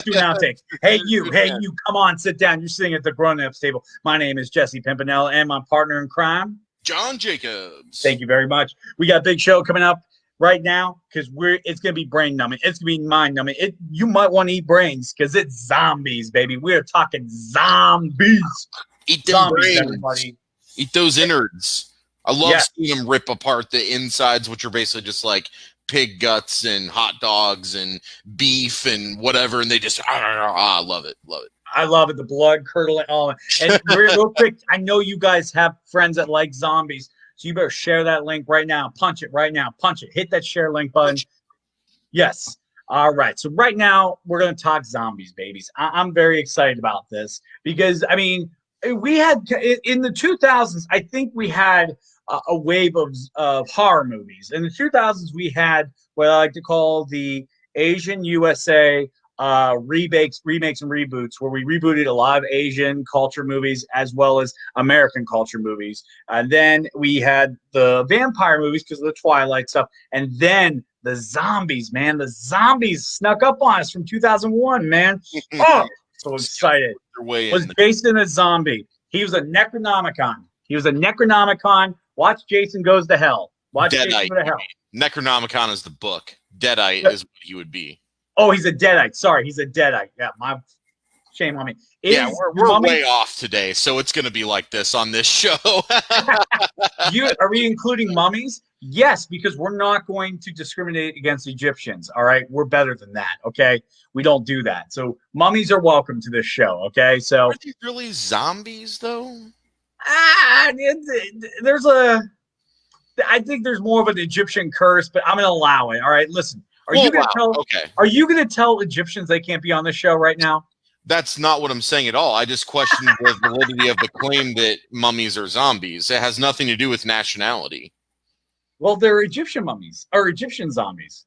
Do an outtake. Hey, you, come on, sit down. You're sitting at the grown-ups table. My name is Jesse Pimpinella, and my partner in crime, John Jacobs. Thank you very much. We got a big show coming up right now because it's gonna be brain numbing. It's gonna be mind numbing. You might want to eat brains because it's zombies, baby. We're talking zombies. Eat them zombies, brains. everybody. Eat those innards. I love seeing them rip apart the insides, which are basically just like pig guts and hot dogs and beef and whatever, and they just I love it. I love it. The blood curdling. Oh, and real quick, I know you guys have friends that like zombies, so you better share that link right now. Punch it right now. Punch it. Hit that share link button. Yes. All right. So right now we're gonna talk zombies, babies. I'm very excited about this because I mean we had in the 2000s. I think we had a wave of horror movies. In the 2000s, we had what I like to call the Asian USA remakes and reboots, where we rebooted a lot of Asian culture movies as well as American culture movies. And then we had the vampire movies because of the Twilight stuff. And then the zombies, man. The zombies snuck up on us from 2001, man. Oh, so excited. Was Jason a zombie? He was a Necronomicon. Watch Jason Goes to Hell. Watch Deadite, Jason Go to Hell. Necronomicon is the book. Deadite is what he would be. Oh, he's a Deadite. Sorry, he's a Deadite. Yeah, shame on me. We're way off today, so it's going to be like this on this show. Are we including mummies? Yes, because we're not going to discriminate against Egyptians. All right, we're better than that. Okay, we don't do that. So mummies are welcome to this show. Okay, so are they really zombies though? I think there's more of an Egyptian curse, but I'm going to allow it. All right, listen. Are you going to tell Egyptians they can't be on the show right now? That's not what I'm saying at all. I just question the validity of the claim that mummies are zombies. It has nothing to do with nationality. Well, they're Egyptian mummies or Egyptian zombies.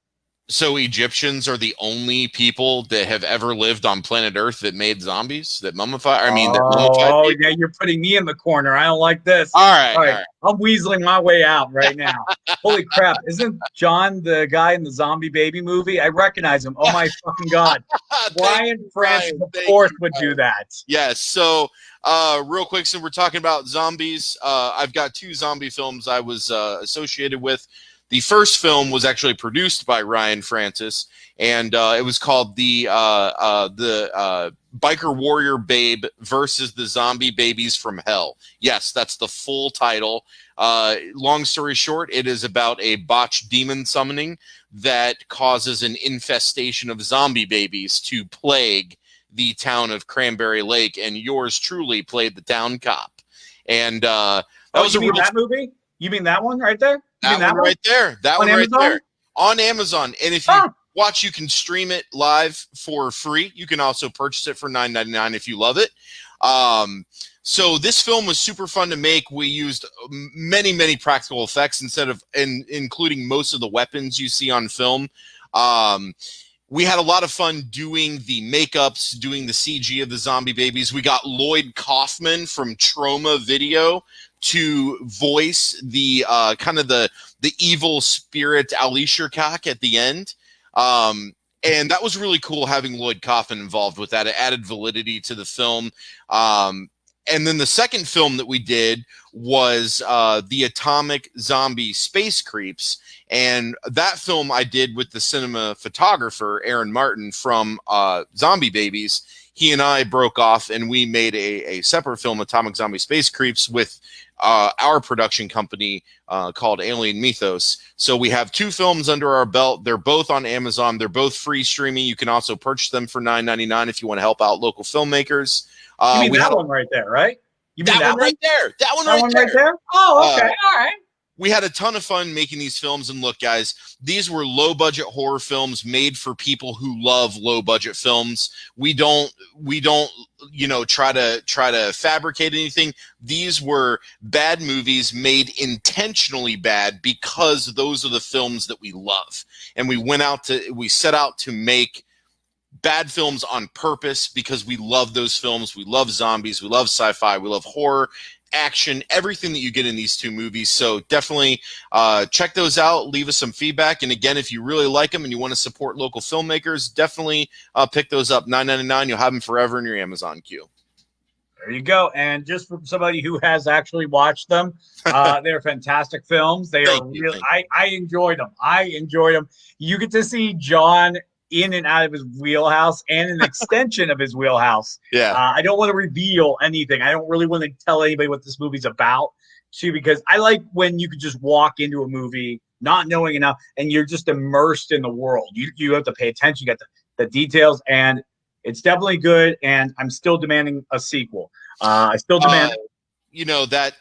So Egyptians are the only people that have ever lived on planet Earth that made zombies, that mummify. Oh, yeah, you're putting me in the corner. I don't like this. All right. I'm weaseling my way out right now. Holy crap. Isn't John the guy in the Zombie Baby movie? I recognize him. Oh, my fucking God. Brian Francis, of course, would do that. Yes. So, real quick, so we're talking about zombies. I've got 2 zombie films I was associated with. The first film was actually produced by Ryan Francis, and it was called the Biker Warrior Babe versus the Zombie Babies from Hell. Yes, that's the full title. Long story short, it is about a botched demon summoning that causes an infestation of zombie babies to plague the town of Cranberry Lake, and yours truly played the town cop. And that was that movie? You mean that one right there? That one right there. That one right there. On Amazon. And if you watch, you can stream it live for free. You can also purchase it for $9.99 if you love it. So this film was super fun to make. We used many practical effects including most of the weapons you see on film. We had a lot of fun doing the makeups, doing the CG of the zombie babies. We got Lloyd Kaufman from Troma Video to voice the kind of the evil spirit Alishirkak at the end. And that was really cool having Lloyd Kaufman involved with that. It added validity to the film. And then the second film that we did was the Atomic Zombie Space Creeps. And that film I did with the cinema photographer, Aaron Martin from Zombie Babies. He and I broke off and we made a separate film, Atomic Zombie Space Creeps, with our production company called Alien Mythos. So we have 2 films under our belt. They're both on Amazon. They're both free streaming. You can also purchase them for $9.99 if you want to help out local filmmakers. You mean that one right there, right? You mean that one right there? That one right there? Oh, okay. All right. We had a ton of fun making these films, and look, guys, these were low-budget horror films made for people who love low-budget films. We don't, try to fabricate anything. These were bad movies made intentionally bad because those are the films that we love, and we set out to make bad films on purpose because we love those films. We love zombies. We love sci-fi. We love horror. action, everything that you get in these two movies. So definitely check those out. Leave us some feedback. And again, if you really like them and you want to support local filmmakers, definitely pick those up. $9.99. You'll have them forever in your Amazon queue. There you go. And just for somebody who has actually watched them, they're fantastic films. They are really, I enjoyed them. I enjoyed them. You get to see John in and out of his wheelhouse and an extension of his wheelhouse. Yeah. I don't want to reveal anything. I don't really want to tell anybody what this movie's about, too, because I like when you could just walk into a movie not knowing enough and you're just immersed in the world. You have to pay attention. You got the details, and it's definitely good, and I'm still demanding a sequel. I still demand.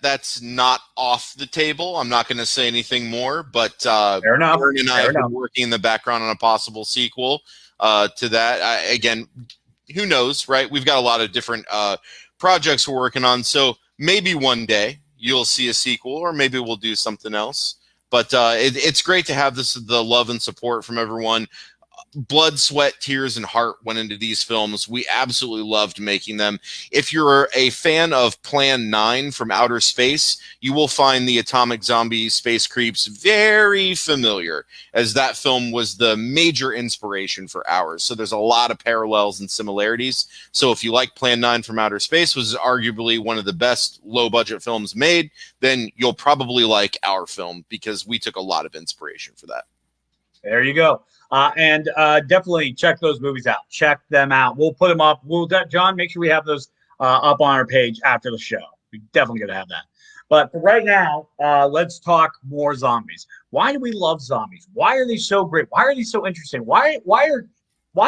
That's not off the table. I'm not going to say anything more, but fair enough. Aaron and I have been working in the background on a possible sequel to that. Again, who knows, right? We've got a lot of different projects we're working on, so maybe one day you'll see a sequel, or maybe we'll do something else. But it's great to have the love and support from everyone. Blood, sweat, tears, and heart went into these films. We absolutely loved making them. If you're a fan of Plan 9 from Outer Space, you will find the Atomic Zombie Space Creeps very familiar, as that film was the major inspiration for ours. So there's a lot of parallels and similarities. So if you like Plan 9 from Outer Space, was arguably one of the best low-budget films made, then you'll probably like our film, because we took a lot of inspiration for that. There you go. And definitely check those movies out. Check them out. We'll put them up. John, make sure we have those up on our page after the show. We're definitely going to have that. But for right now, let's talk more zombies. Why do we love zombies? Why are they so great? Why are they so interesting? Why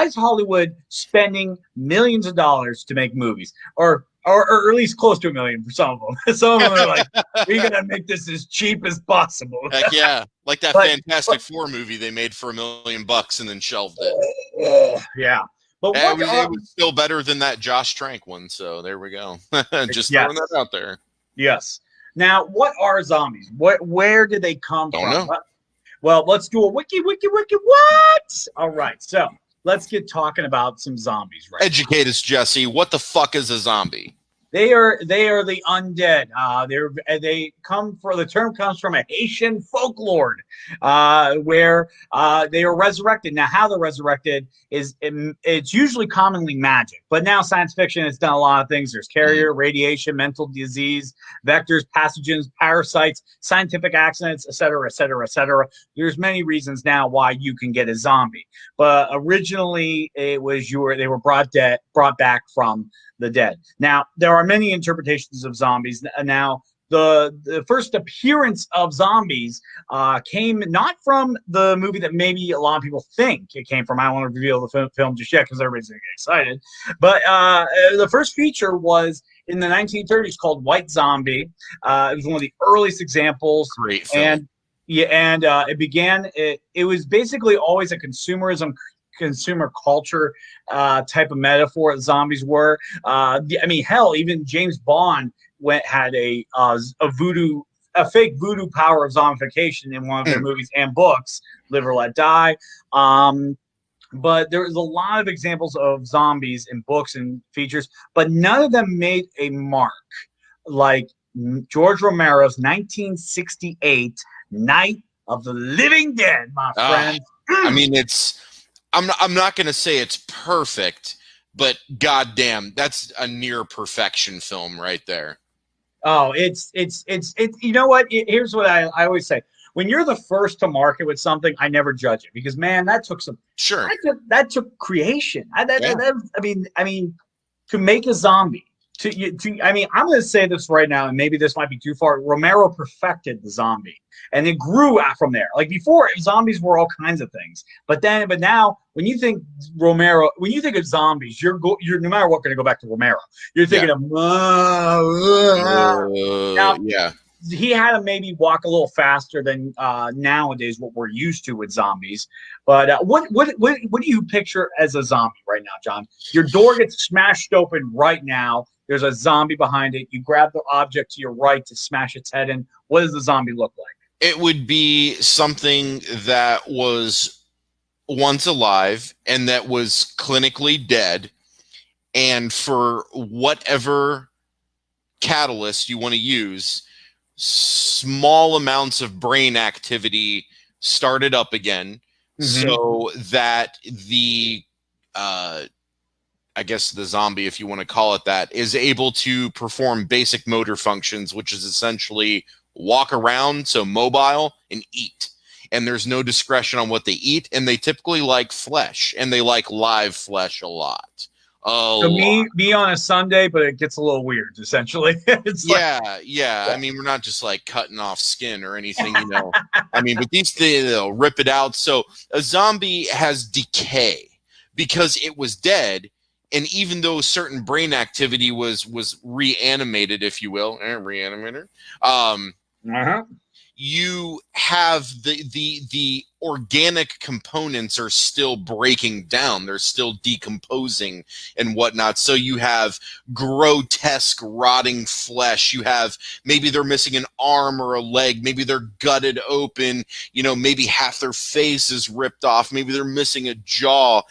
is Hollywood spending millions of dollars to make movies? Or at least close to $1 million for some of them. Some of them are like, we're going to make this as cheap as possible. Heck yeah. Like that Fantastic Four movie they made for $1 million and then shelved it. Yeah. But it was still better than that Josh Trank one. So there we go. Just throwing that out there. Yes. Now, what are zombies? Where did they come from? Know. Well, let's do a wiki. What? All right. So let's get talking about some zombies. Right. Educate us, Jesse. What the fuck is a zombie? They are the undead. The term comes from a Haitian folklore, where they are resurrected. Now, how they're resurrected is it's usually commonly magic, but now science fiction has done a lot of things. There's carrier, radiation, mental disease, vectors, pathogens, parasites, scientific accidents, etc., etc., etc. There's many reasons now why you can get a zombie, but originally it was they were brought back from the dead. Now, there are many interpretations of zombies. Now, the first appearance of zombies came not from the movie that maybe a lot of people think it came from. I don't want to reveal the film just yet because everybody's going to get excited. But the first feature was in the 1930s called White Zombie. It was one of the earliest examples. Great film. It was basically always a consumer culture type of metaphor that zombies were. Hell, even James Bond had a fake voodoo power of zombification in one of their movies and books, Live or Let Die. But there's a lot of examples of zombies in books and features, but none of them made a mark like George Romero's 1968 Night of the Living Dead, my friend. I'm not going to say it's perfect, but goddamn, that's a near perfection film right there. Oh, it's you know what? Here's what I always say. When you're the first to market with something, I never judge it because, man, that took some. Sure. That took creation. To make a zombie. I'm going to say this right now, and maybe this might be too far. Romero perfected the zombie, and it grew out from there. Like before, zombies were all kinds of things, but now, when you think Romero, when you think of zombies, you're no matter what going to go back to Romero. You're thinking of now. Yeah. He had to maybe walk a little faster than nowadays what we're used to with zombies. But what do you picture as a zombie right now, John? Your door gets smashed open right now. There's a zombie behind it. You grab the object to your right to smash its head in. What does the zombie look like? It would be something that was once alive and that was clinically dead. And for whatever catalyst you want to use, small amounts of brain activity started up again, so that the I guess the zombie, if you want to call it that, is able to perform basic motor functions, which is essentially walk around, so mobile, and eat. And there's no discretion on what they eat, and they typically like flesh, and they like live flesh a lot. So me on a Sunday, but it gets a little weird. Essentially, it's yeah. I mean, we're not just like cutting off skin or anything, you know. I mean, but these things, they'll rip it out. So a zombie has decay because it was dead, and even though certain brain activity was reanimated, if you will, reanimator. You have the organic components are still breaking down. They're still decomposing and whatnot. So you have grotesque rotting flesh. You have, maybe they're missing an arm or a leg. Maybe they're gutted open. You know, maybe half their face is ripped off. Maybe they're missing a jaw.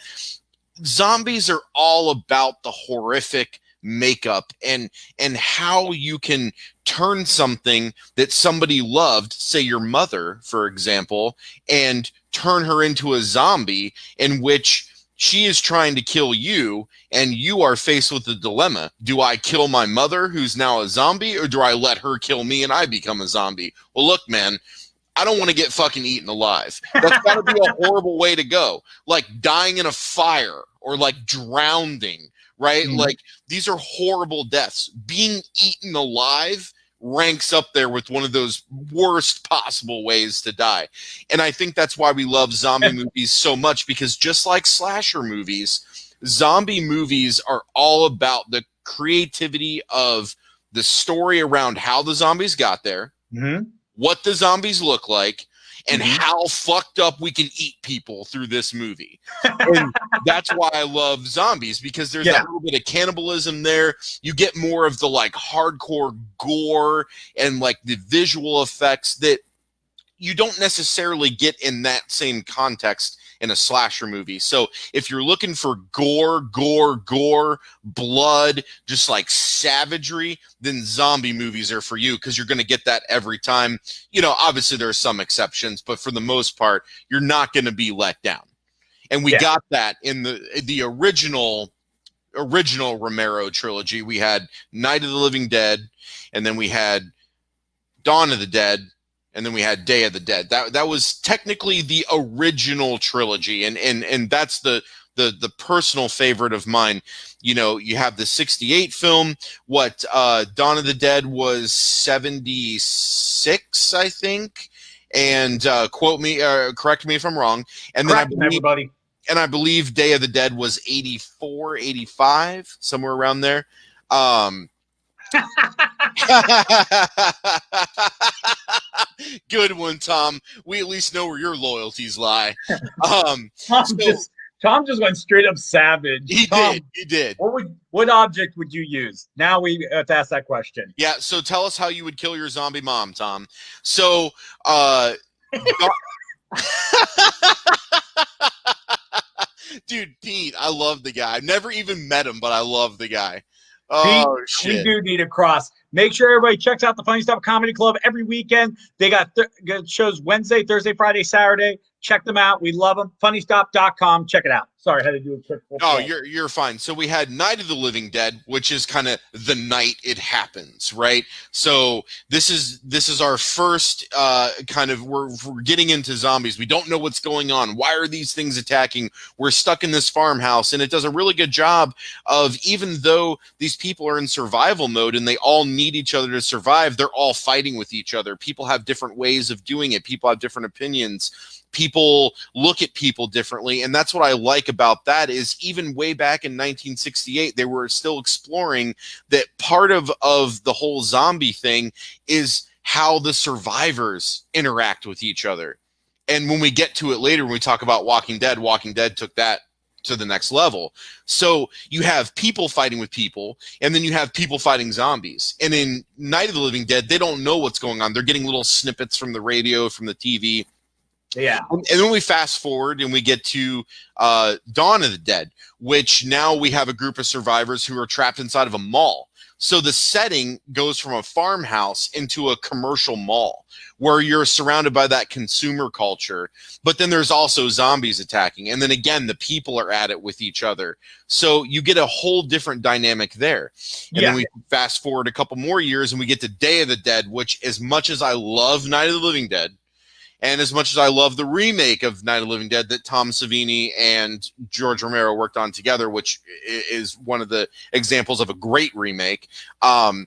Zombies are all about the horrific makeup and how you can turn something that somebody loved, say your mother, for example, and turn her into a zombie in which she is trying to kill you, and you are faced with the dilemma. Do I kill my mother, who's now a zombie, or do I let her kill me and I become a zombie? Well, look, man, I don't want to get fucking eaten alive. That's got to be a horrible way to go. Like dying in a fire or like drowning, right? Like these are horrible deaths. Being eaten alive ranks up there with one of those worst possible ways to die. And I think that's why we love zombie movies so much, because just like slasher movies, zombie movies are all about the creativity of the story around how the zombies got there, what the zombies look like, and how fucked up we can eat people through this movie. And that's why I love zombies, because there's that little bit of cannibalism there. You get more of the like hardcore gore and like the visual effects that you don't necessarily get in that same context in a slasher movie. So if you're looking for gore, blood, just like savagery, then zombie movies are for you, because you're going to get that every time. You know, obviously there are some exceptions, but for the most part, you're not going to be let down. And we got that in the original Romero trilogy. We had Night of the Living Dead, and then we had Dawn of the Dead, and then we had Day of the Dead. That was technically the original trilogy, and that's the personal favorite of mine. You know, you have the 68 film. What Dawn of the Dead was 76, I think. And correct me if I'm wrong. And then everybody. And I believe Day of the Dead was 84, 85, somewhere around there. Good one, Tom. We at least know where your loyalties lie. Tom just went straight up savage. He did. What object would you use? Now we have to ask that question. Yeah, so tell us how you would kill your zombie mom, Tom. So dude, Pete, I love the guy. I've never even met him, but I love the guy. Oh, shit. We do need a cross. Make sure everybody checks out the Funny Stuff Comedy Club every weekend. They got shows Wednesday, Thursday, Friday, Saturday. Check them out. We love them. Funnystop.com. Check it out. Sorry, I had to do a quick. Oh, you're fine. So we had Night of the Living Dead, which is kind of the night it happens, right? So this is our first kind of we're getting into zombies. We don't know what's going on. Why are these things attacking? We're stuck in this farmhouse, and it does a really good job of, even though these people are in survival mode and they all need each other to survive, they're all fighting with each other. People have different ways of doing it. People have different opinions. People look at people differently, and that's what I like about that. Is even way back in 1968, they were still exploring that part of the whole zombie thing is how the survivors interact with each other. And when we get to it later, when we talk about Walking Dead took that to the next level. So you have people fighting with people, and then you have people fighting zombies. And in Night of the Living Dead, they don't know what's going on. They're getting little snippets from the radio, from the TV. Yeah. And then we fast forward and we get to Dawn of the Dead, which now we have a group of survivors who are trapped inside of a mall. So the setting goes from a farmhouse into a commercial mall where you're surrounded by that consumer culture, but then there's also zombies attacking. And then again, the people are at it with each other. So you get a whole different dynamic there. And then we fast forward a couple more years and we get to Day of the Dead, which, as much as I love Night of the Living Dead, and as much as I love the remake of Night of the Living Dead that Tom Savini and George Romero worked on together, which is one of the examples of a great remake, Day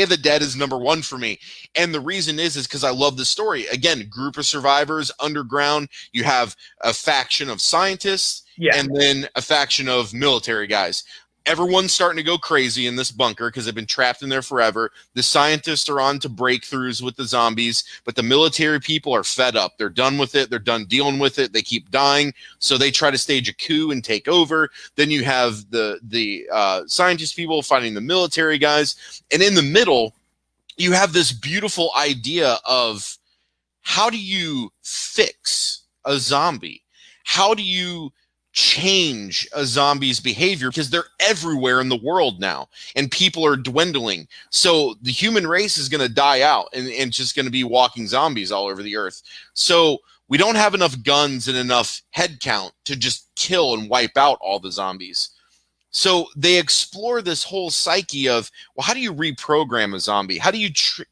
of the Dead is number one for me. And the reason is because I love the story. Again, group of survivors, underground. You have a faction of scientists and then a faction of military guys. Everyone's starting to go crazy in this bunker because they've been trapped in there forever. The scientists are on to breakthroughs with the zombies, but the military people are fed up. They're done with it. They're done dealing with it. They keep dying. So they try to stage a coup and take over. Then you have the scientist people fighting the military guys. And in the middle, you have this beautiful idea of, how do you fix a zombie? How do you change a zombie's behavior? Because they're everywhere in the world now and people are dwindling. So the human race is going to die out and just going to be walking zombies all over the earth. So we don't have enough guns and enough head count to just kill and wipe out all the zombies. So they explore this whole psyche of, well, how do you reprogram a zombie? How do you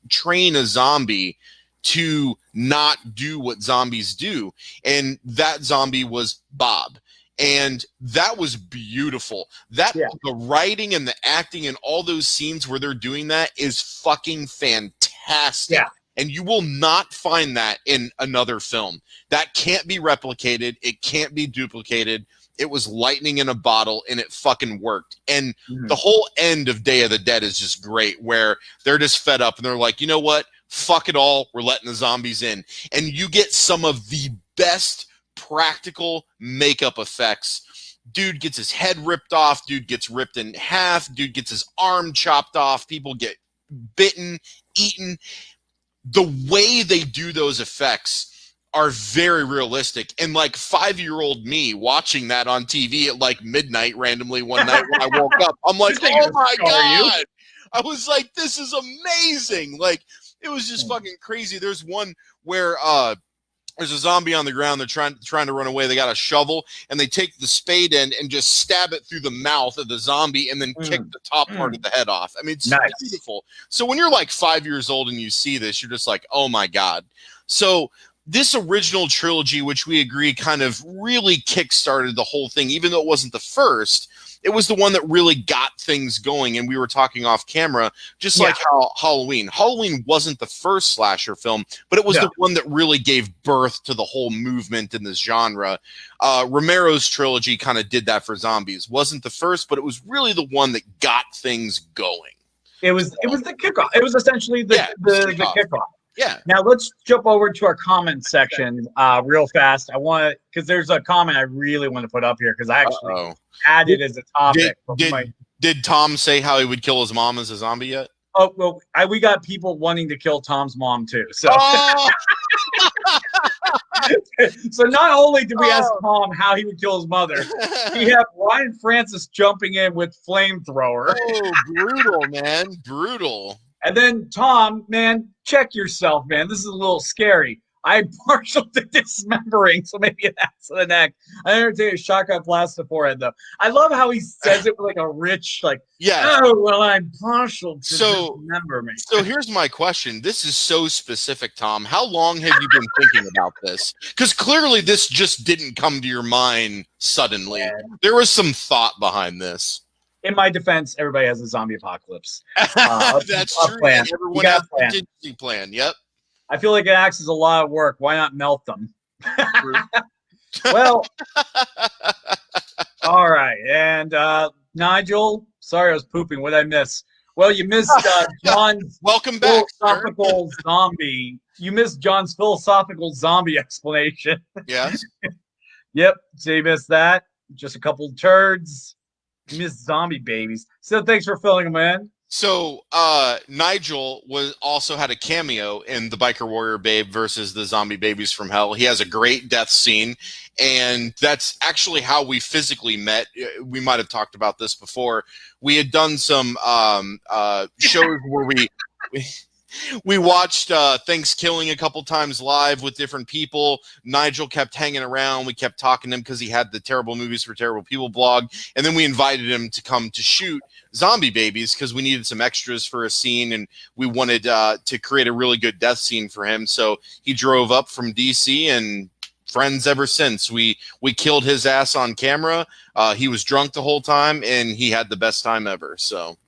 train a zombie to not do what zombies do? And that zombie was Bob. And that was beautiful. The writing and the acting and all those scenes where they're doing that is fucking fantastic. Yeah. And you will not find that in another film. That can't be replicated. It can't be duplicated. It was lightning in a bottle and it fucking worked. And the whole end of Day of the Dead is just great, where they're just fed up and they're like, you know what? Fuck it all. We're letting the zombies in. And you get some of the best practical makeup effects. Dude gets his head ripped off. Dude gets ripped in half. Dude gets his arm chopped off. People get bitten, eaten. The way they do those effects are very realistic. And like 5-year-old me watching that on TV at like midnight randomly one night when I woke up, I'm like, oh my God. I was like, this is amazing. Like, it was just fucking crazy. There's one where there's a zombie on the ground. They're trying to run away. They got a shovel and they take the spade end and just stab it through the mouth of the zombie and then kick the top part of the head off. I mean, it's beautiful. So when you're like 5 years old and you see this, you're just like, oh my God. So this original trilogy, which we agree kind of really kickstarted the whole thing, even though it wasn't the first, it was the one that really got things going. And we were talking off camera, just like how Halloween wasn't the first slasher film, but it was the one that really gave birth to the whole movement in this genre. Romero's trilogy kind of did that for zombies. Wasn't the first, but it was really the one that got things going. It was the kickoff. It was essentially the kickoff. Yeah. Now let's jump over to our comment section real fast. I want to, because there's a comment I really want to put up here because I actually added as a topic. Did Tom say how he would kill his mom as a zombie yet? Oh, well, we got people wanting to kill Tom's mom too. So, so not only did we ask Tom how he would kill his mother, we have Ryan Francis jumping in with flamethrower. Oh, brutal, man. Brutal. And then Tom, man, check yourself, man. This is a little scary. I'm partial to dismembering, so maybe that's the neck. I never take a shotgun blast to the forehead, though. I love how he says it with like a rich, like, oh, well, I'm partial to dismembering. So here's my question. This is so specific, Tom. How long have you been thinking about this? Because clearly this just didn't come to your mind suddenly. Yeah. There was some thought behind this. In my defense, everybody has a zombie apocalypse. That's true. Everyone has a contingency plan. Yep. I feel like an axe is a lot of work. Why not melt them? Well, all right. And Nigel, sorry I was pooping. What did I miss? Well, you missed John's welcome back, philosophical zombie. You missed John's philosophical zombie explanation. Yes. Yep. So you missed that. Just a couple turds. You missed zombie babies. So thanks for filling them in. So Nigel also had a cameo in the Biker Warrior Babe versus the Zombie Babies from Hell. He has a great death scene, and that's actually how we physically met. We might have talked about this before. We had done some shows where we watched Thanksgiving a couple times live with different people. Nigel kept hanging around. We kept talking to him because he had the Terrible Movies for Terrible People blog. And then we invited him to come to shoot Zombie Babies because we needed some extras for a scene, and we wanted to create a really good death scene for him. So he drove up from DC, and friends ever since. We killed his ass on camera. He was drunk the whole time, and he had the best time ever. So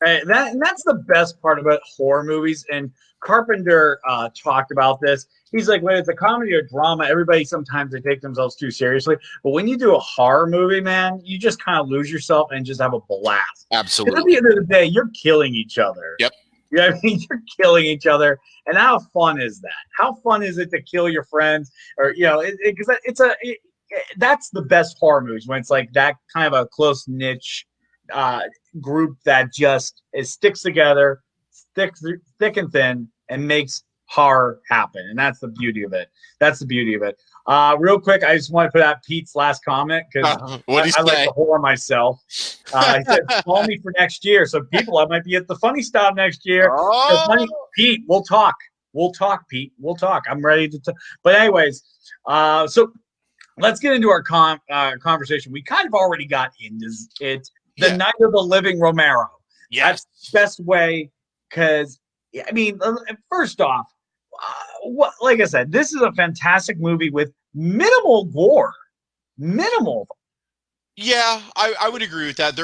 that's the best part about horror movies. And Carpenter talked about this. He's like, when it's a comedy or drama, everybody sometimes they take themselves too seriously. But when you do a horror movie, man, you just kind of lose yourself and just have a blast. Absolutely. At the end of the day, you're killing each other. Yep. You know what I mean? You're killing each other. And how fun is that? How fun is it to kill your friends? Or, you know, because that's the best horror movies, when it's like that kind of a close niche group that just sticks together, thick and thin, and makes horror happen. And that's the beauty of it. That's the beauty of it. Real quick, I just want to put out Pete's last comment because I like to horror myself. He said, call me for next year. So people, I might be at the Funny Stop next year. Oh. Pete, we'll talk. We'll talk, Pete. We'll talk. I'm ready to talk. But anyways, so let's get into our conversation. We kind of already got into it. The Night of the Living Romero. Yes. That's the best way, because, I mean, first off, like I said, this is a fantastic movie with minimal gore. Minimal. Yeah, I would agree with that.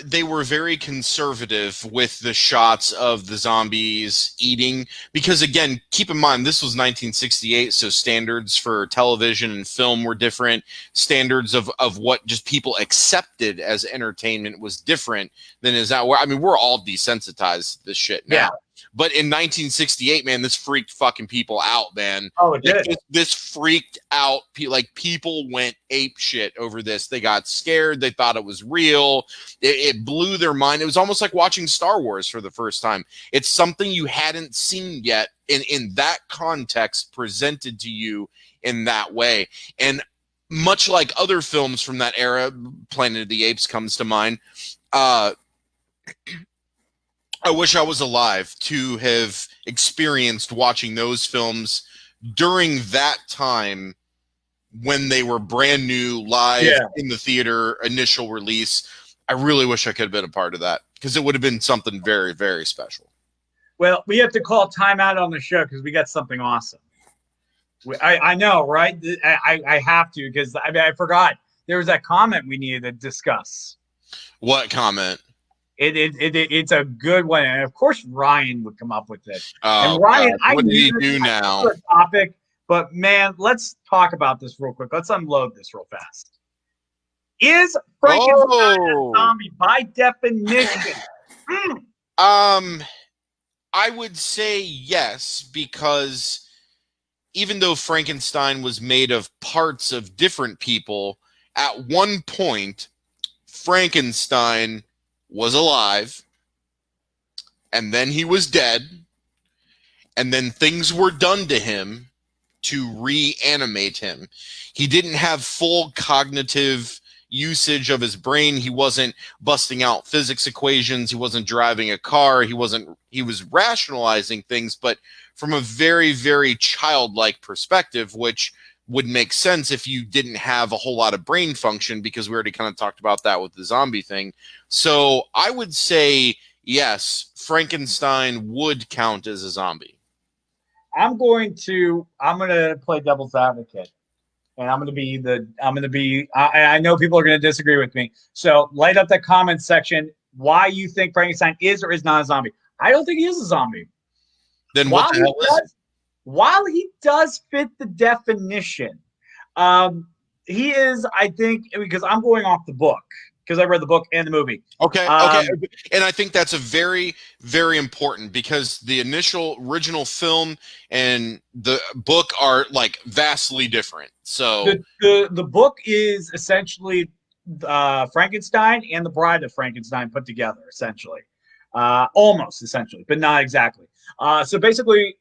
They were very conservative with the shots of the zombies eating, because again, keep in mind this was 1968, so standards for television and film were different. Standards of what just people accepted as entertainment was different than is now. I mean, we're all desensitized to this shit now. Yeah. But in 1968, man, this freaked fucking people out, man. Oh, it did. This freaked out. Like, people went ape shit over this. They got scared. They thought it was real. It blew their mind. It was almost like watching Star Wars for the first time. It's something you hadn't seen yet in that context, presented to you in that way. And much like other films from that era, Planet of the Apes comes to mind. I wish I was alive to have experienced watching those films during that time when they were brand new, live in the theater, initial release. I really wish I could have been a part of that, because it would have been something very, very special. Well, we have to call timeout on the show because we got something awesome. I know, right? I have to, because I forgot. There was that comment we needed to discuss. What comment? It's a good one, and of course Ryan would come up with it. Oh, and Ryan, God. What did he do now? Topic, but man, let's talk about this real quick. Let's unload this real fast. Is Frankenstein a zombie by definition? I would say yes, because even though Frankenstein was made of parts of different people, at one point Frankenstein was alive, and then he was dead, and then things were done to him to reanimate him. He didn't have full cognitive usage of his brain. He wasn't busting out physics equations. He wasn't driving a car. He was rationalizing things, but from a very, very childlike perspective, which would make sense if you didn't have a whole lot of brain function, because we already kind of talked about that with the zombie thing. So I would say yes, Frankenstein would count as a zombie. I'm going to play devil's advocate, and I know people are going to disagree with me. So light up the comment section why you think Frankenstein is or is not a zombie. I don't think he is a zombie. Then what the hell is it? While he does fit the definition, he is, I think, because I'm going off the book, because I read the book and the movie. Okay. And I think that's a very, very important, because the original film and the book are like vastly different. So the book is essentially Frankenstein and the Bride of Frankenstein put together, essentially. Almost, essentially, but not exactly. So basically,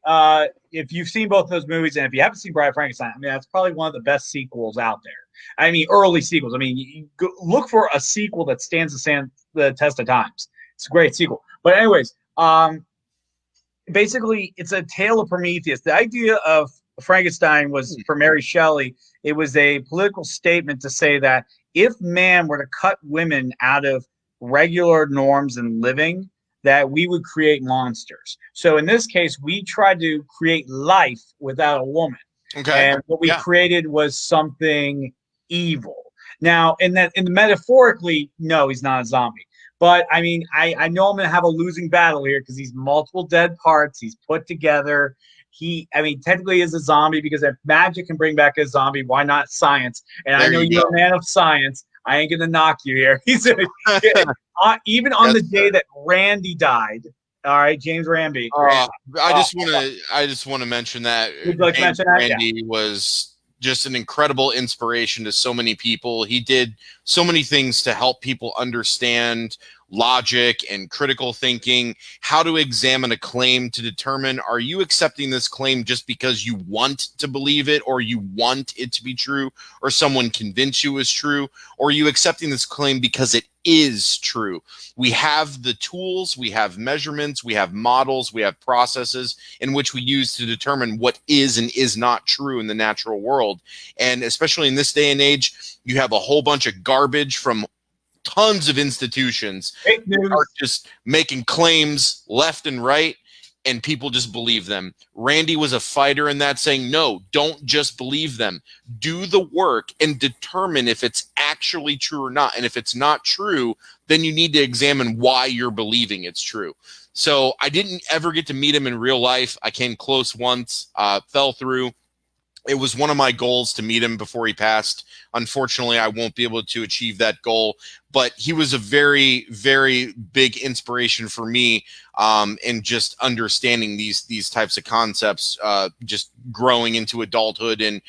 if you've seen both those movies, and if you haven't seen Bride of Frankenstein, I mean, that's probably one of the best sequels out there. I mean, early sequels. I mean, you look for a sequel that stands the test of times. It's a great sequel. But anyways, basically, it's a tale of Prometheus. The idea of Frankenstein was, for Mary Shelley, it was a political statement to say that if man were to cut women out of regular norms and living, that we would create monsters. So in this case, we tried to create life without a woman. Okay. And what we created was something evil. Now, in the metaphorically, no, he's not a zombie. But I mean, I know I'm gonna have a losing battle here because he's multiple dead parts, he's put together. I mean, technically is a zombie because if magic can bring back a zombie, why not science? And I know you're a man of science. I ain't gonna knock you here. He's even on the day that Randy died. All right, James Randy. I just want to mention that James Randy was just an incredible inspiration to so many people. He did so many things to help people understand logic and critical thinking, how to examine a claim to determine, are you accepting this claim just because you want to believe it or you want it to be true or someone convinced you is true, or are you accepting this claim because it is true? We have the tools, we have measurements, we have models, we have processes in which we use to determine what is and is not true in the natural world. And especially in this day and age, you have a whole bunch of garbage from tons of institutions are just making claims left and right, and people just believe them. Randy was a fighter in that, saying, no, don't just believe them. Do the work and determine if it's actually true or not. And if it's not true, then you need to examine why you're believing it's true. So I didn't ever get to meet him in real life. I came close once, fell through. It was one of my goals to meet him before he passed. Unfortunately, I won't be able to achieve that goal, but he was a very, very big inspiration for me in just understanding these types of concepts, just growing into adulthood and,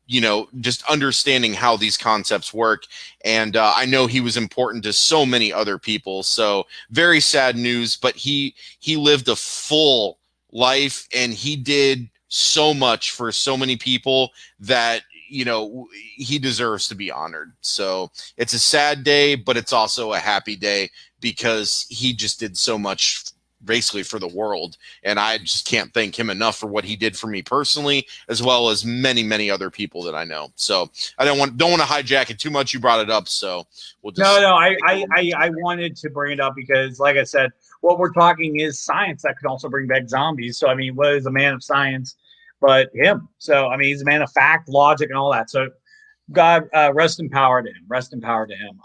you know, just understanding how these concepts work. And I know he was important to so many other people. So very sad news, but he lived a full life and he did so much for so many people that, you know, he deserves to be honored. So it's a sad day, but it's also a happy day because he just did so much basically for the world. And I just can't thank him enough for what he did for me personally, as well as many, many other people that I know. So I don't want to hijack it too much. You brought it up. So we'll just I wanted to bring it up because, like I said, what we're talking is science that could also bring back zombies. So, I mean, what is a man of science but him? So, I mean, he's a man of fact, logic, and all that. So, God, rest in power to him. Rest in power to him.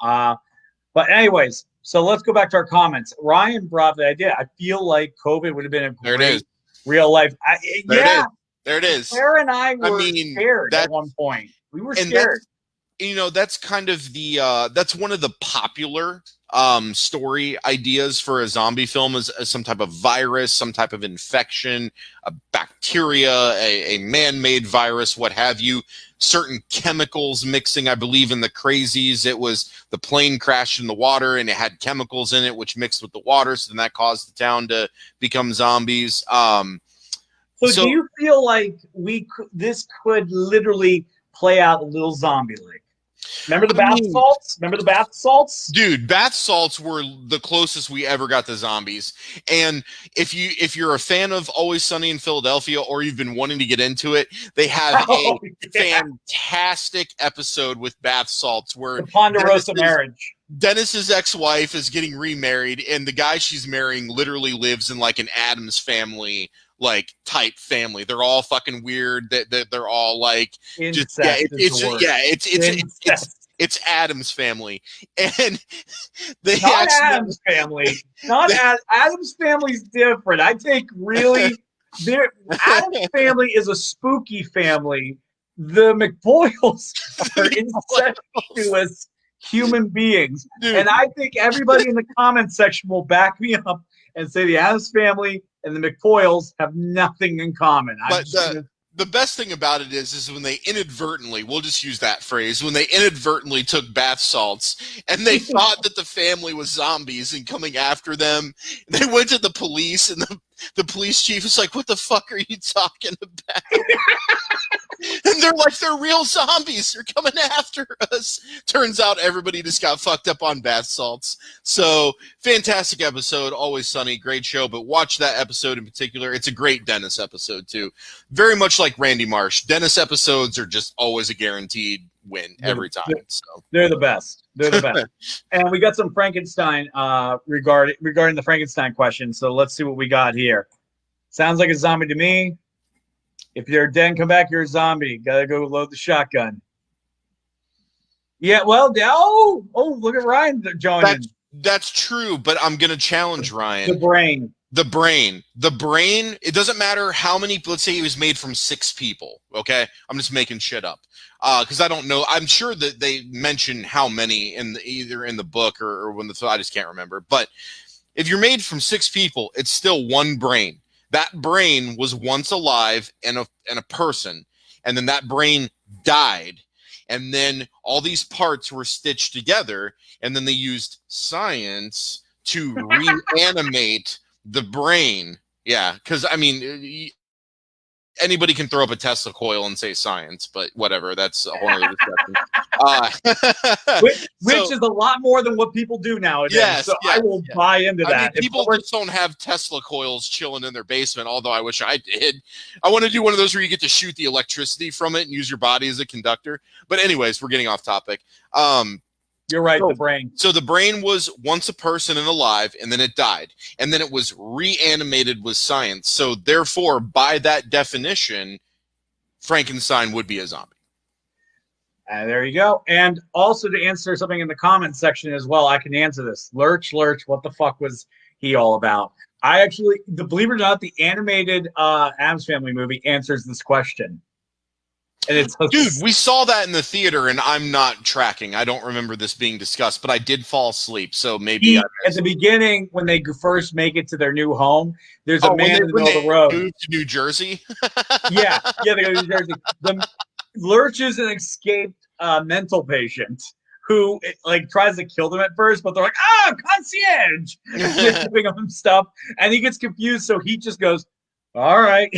But anyways, so let's go back to our comments. Ryan brought the idea. I feel like COVID would have been a great real life. There it is. Claire and I were scared at one point. We were scared. You know, that's kind of the that's one of the popular story ideas for a zombie film is some type of virus, some type of infection, a bacteria, a man-made virus, what have you, certain chemicals mixing. I believe in the Crazies, it was the plane crashed in the water and it had chemicals in it which mixed with the water, so then that caused the town to become zombies. So do you feel like this could literally play out a little zombie-like? Remember the bath salts? Remember the bath salts? Dude, bath salts were the closest we ever got to zombies. And if you're a fan of Always Sunny in Philadelphia or you've been wanting to get into it, they have a fantastic episode with bath salts where the Ponderosa marriage. Dennis's ex-wife is getting remarried and the guy she's marrying literally lives in like an Addams Family like type family. They're all fucking weird. They're all like incest it's Addams Family, and they not Addams Family. Not Addams Family's different. I think really, Addams Family is a spooky family. The McBoyles are incestuous human beings, and I think everybody in the comments section will back me up and say the Addams Family and the McPoyles have nothing in common. But the best thing about it is when they inadvertently, we'll just use that phrase, when they inadvertently took bath salts and they thought that the family was zombies and coming after them. They went to the police and the police chief was like, what the fuck are you talking about? And they're like, they're real zombies. They're coming after us. Turns out everybody just got fucked up on bath salts. So fantastic episode. Always Sunny. Great show. But watch that episode in particular. It's a great Dennis episode too. Very much like Randy Marsh. Dennis episodes are just always a guaranteed win every time. So they're the best. They're the best. And we got some Frankenstein regarding the Frankenstein question. So let's see what we got here. Sounds like a zombie to me. If you're dead and come back, you're a zombie. Gotta go load the shotgun. Yeah, well, look at Ryan joining. That's true, but I'm gonna challenge Ryan. The brain. It doesn't matter how many. Let's say it was made from 6 people. Okay, I'm just making shit up because I don't know. I'm sure that they mention how many either in the book or when I just can't remember. But if you're made from 6 people, it's still one brain. That brain was once alive and a person, and then that brain died, and then all these parts were stitched together, and then they used science to reanimate the brain. Yeah, because I mean, anybody can throw up a Tesla coil and say science, but whatever. That's a whole other discussion. Which is a lot more than what people do nowadays. Yes, so I will buy into that. I mean, people just don't have Tesla coils chilling in their basement, although I wish I did. I want to do one of those where you get to shoot the electricity from it and use your body as a conductor. But anyways, we're getting off topic. You're right, the brain. So the brain was once a person and alive, and then it died. And then it was reanimated with science. So therefore, by that definition, Frankenstein would be a zombie. There you go. And also to answer something in the comments section as well, I can answer this. Lurch, what the fuck was he all about? I actually, believe it or not, the animated Addams Family movie answers this question. And it's dude, we saw that in the theater, and I'm not tracking. I don't remember this being discussed, but I did fall asleep, so maybe at the beginning when they first make it to their new home, there's a man in the middle of the road. Move to New Jersey. yeah, they go to New Jersey. The Lurch is an escaped mental patient who like tries to kill them at first, but they're like, concierge, they're giving him stuff, and he gets confused, so he just goes, all right.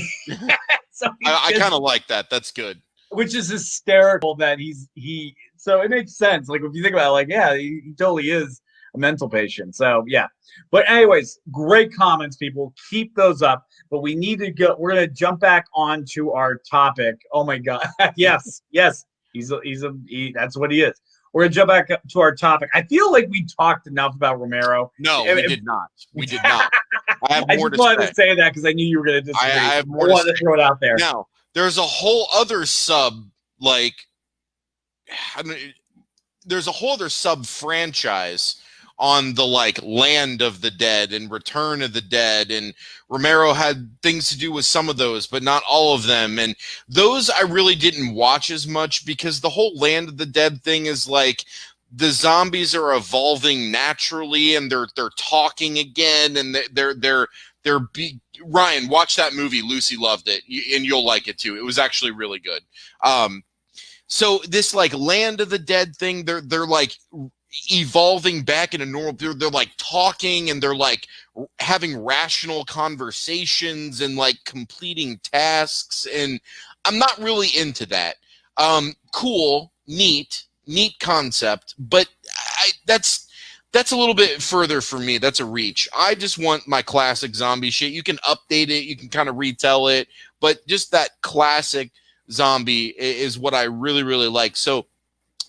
So I kind of like that. That's good. Which is hysterical that so it makes sense. Like if you think about it, like, yeah, he totally is a mental patient. So yeah. But anyways, great comments, people. Keep those up. But we need to go. We're gonna jump back onto our topic. Oh my god. yes. He's that's what he is. We're gonna jump back to our topic. I feel like we talked enough about Romero. No, we did not. We did not. I have more to say. I just wanted to say that because I knew you were gonna disagree. I have more to say. To throw it out there. Now, there's a whole other sub franchise on the like Land of the Dead and Return of the Dead, and Romero had things to do with some of those, but not all of them. And those I really didn't watch as much because the whole Land of the Dead thing is like the zombies are evolving naturally and they're talking again, and they're Ryan, watch that movie. Lucy loved it, and you'll like it too. It was actually really good. So this like Land of the Dead thing, they're like evolving back into normal. They're like talking and they're like having rational conversations and like completing tasks. And I'm not really into that. Cool, neat concept, but that's a little bit further for me. That's a reach. I just want my classic zombie shit. You can update it, you can kind of retell it, but just that classic zombie is what I really, really like. So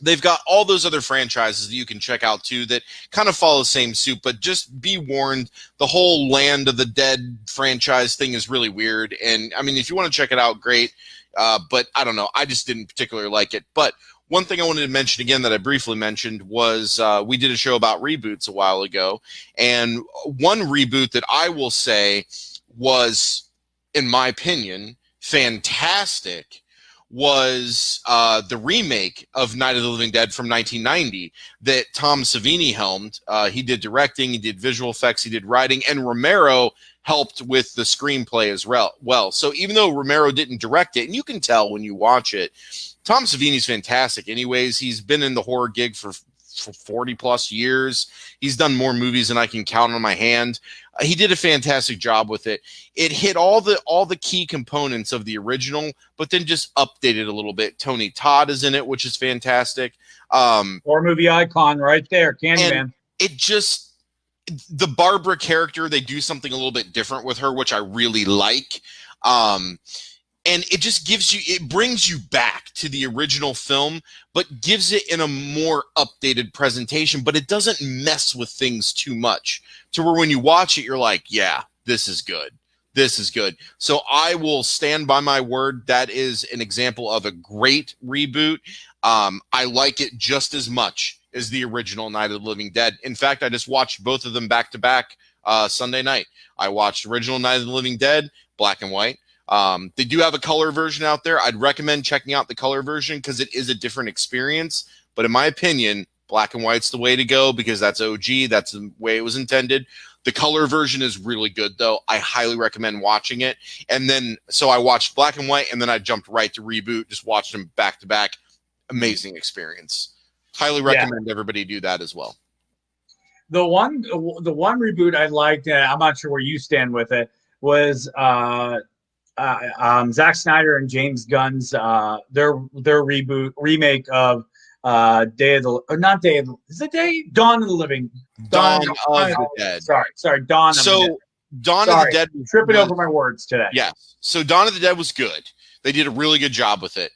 they've got all those other franchises that you can check out too that kind of follow the same suit, but just be warned, the whole Land of the Dead franchise thing is really weird. And I mean, if you want to check it out, great. But I don't know. I just didn't particularly like it. But one thing I wanted to mention again that I briefly mentioned was we did a show about reboots a while ago. And one reboot that I will say was, in my opinion, fantastic was the remake of Night of the Living Dead from 1990 that Tom Savini helmed. He did directing, he did visual effects, he did writing, and Romero helped with the screenplay as well. So even though Romero didn't direct it, and you can tell when you watch it, Tom Savini's fantastic. Anyways, he's been in the horror gig for 40 plus years. He's done more movies than I can count on my hand. He did a fantastic job with it. It hit all the key components of the original, but then just updated a little bit. Tony Todd is in it, which is fantastic. Horror movie icon right there, Candyman. It just, the Barbara character, they do something a little bit different with her, which I really like. And it just it brings you back to the original film, but gives it in a more updated presentation, but it doesn't mess with things too much to where when you watch it, you're like, yeah, this is good. This is good. So I will stand by my word. That is an example of a great reboot. I like it just as much as the original Night of the Living Dead. In fact, I just watched both of them back to back Sunday night. I watched original Night of the Living Dead, black and white. They do have a color version out there. I'd recommend checking out the color version because it is a different experience. But in my opinion, black and white's the way to go because that's OG. That's the way it was intended. The color version is really good, though. I highly recommend watching it. And then, so I watched black and white, and then I jumped right to reboot, just watched them back to back. Amazing experience. Highly recommend everybody do that as well. The one reboot I liked, I'm not sure where you stand with it, was Zack Snyder and James Gunn's their remake of Dawn of the Living Dawn of the Dead. Sorry, Dawn of the Dead. Dawn of the Dead. Tripping over my words today. Yes. So Dawn of the Dead was good. They did a really good job with it.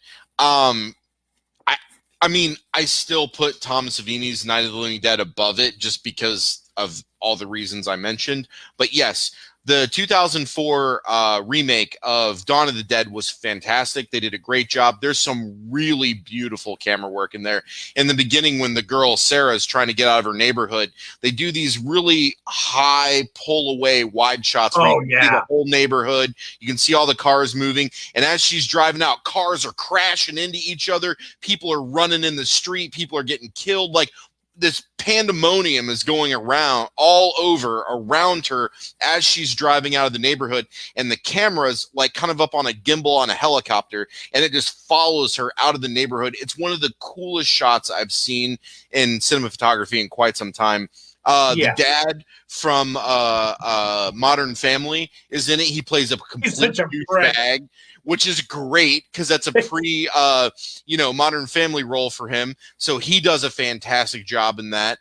I mean, I still put Tom Savini's Night of the Living Dead above it just because of all the reasons I mentioned. But yes, the 2004 remake of Dawn of the Dead was fantastic. They did a great job. There's some really beautiful camera work in there. In the beginning, when the girl Sarah is trying to get out of her neighborhood, they do these really high pull away wide shots where you can see the whole neighborhood. You can see all the cars moving. And as she's driving out, cars are crashing into each other. People are running in the street. People are getting killed. Like, this pandemonium is going around all over around her as she's driving out of the neighborhood, and the camera's like kind of up on a gimbal on a helicopter, and it just follows her out of the neighborhood. It's one of the coolest shots I've seen in cinematography in quite some time. The dad from Modern Family is in it. He plays a complete douchebag, which is great because that's a Modern Family role for him. So he does a fantastic job in that.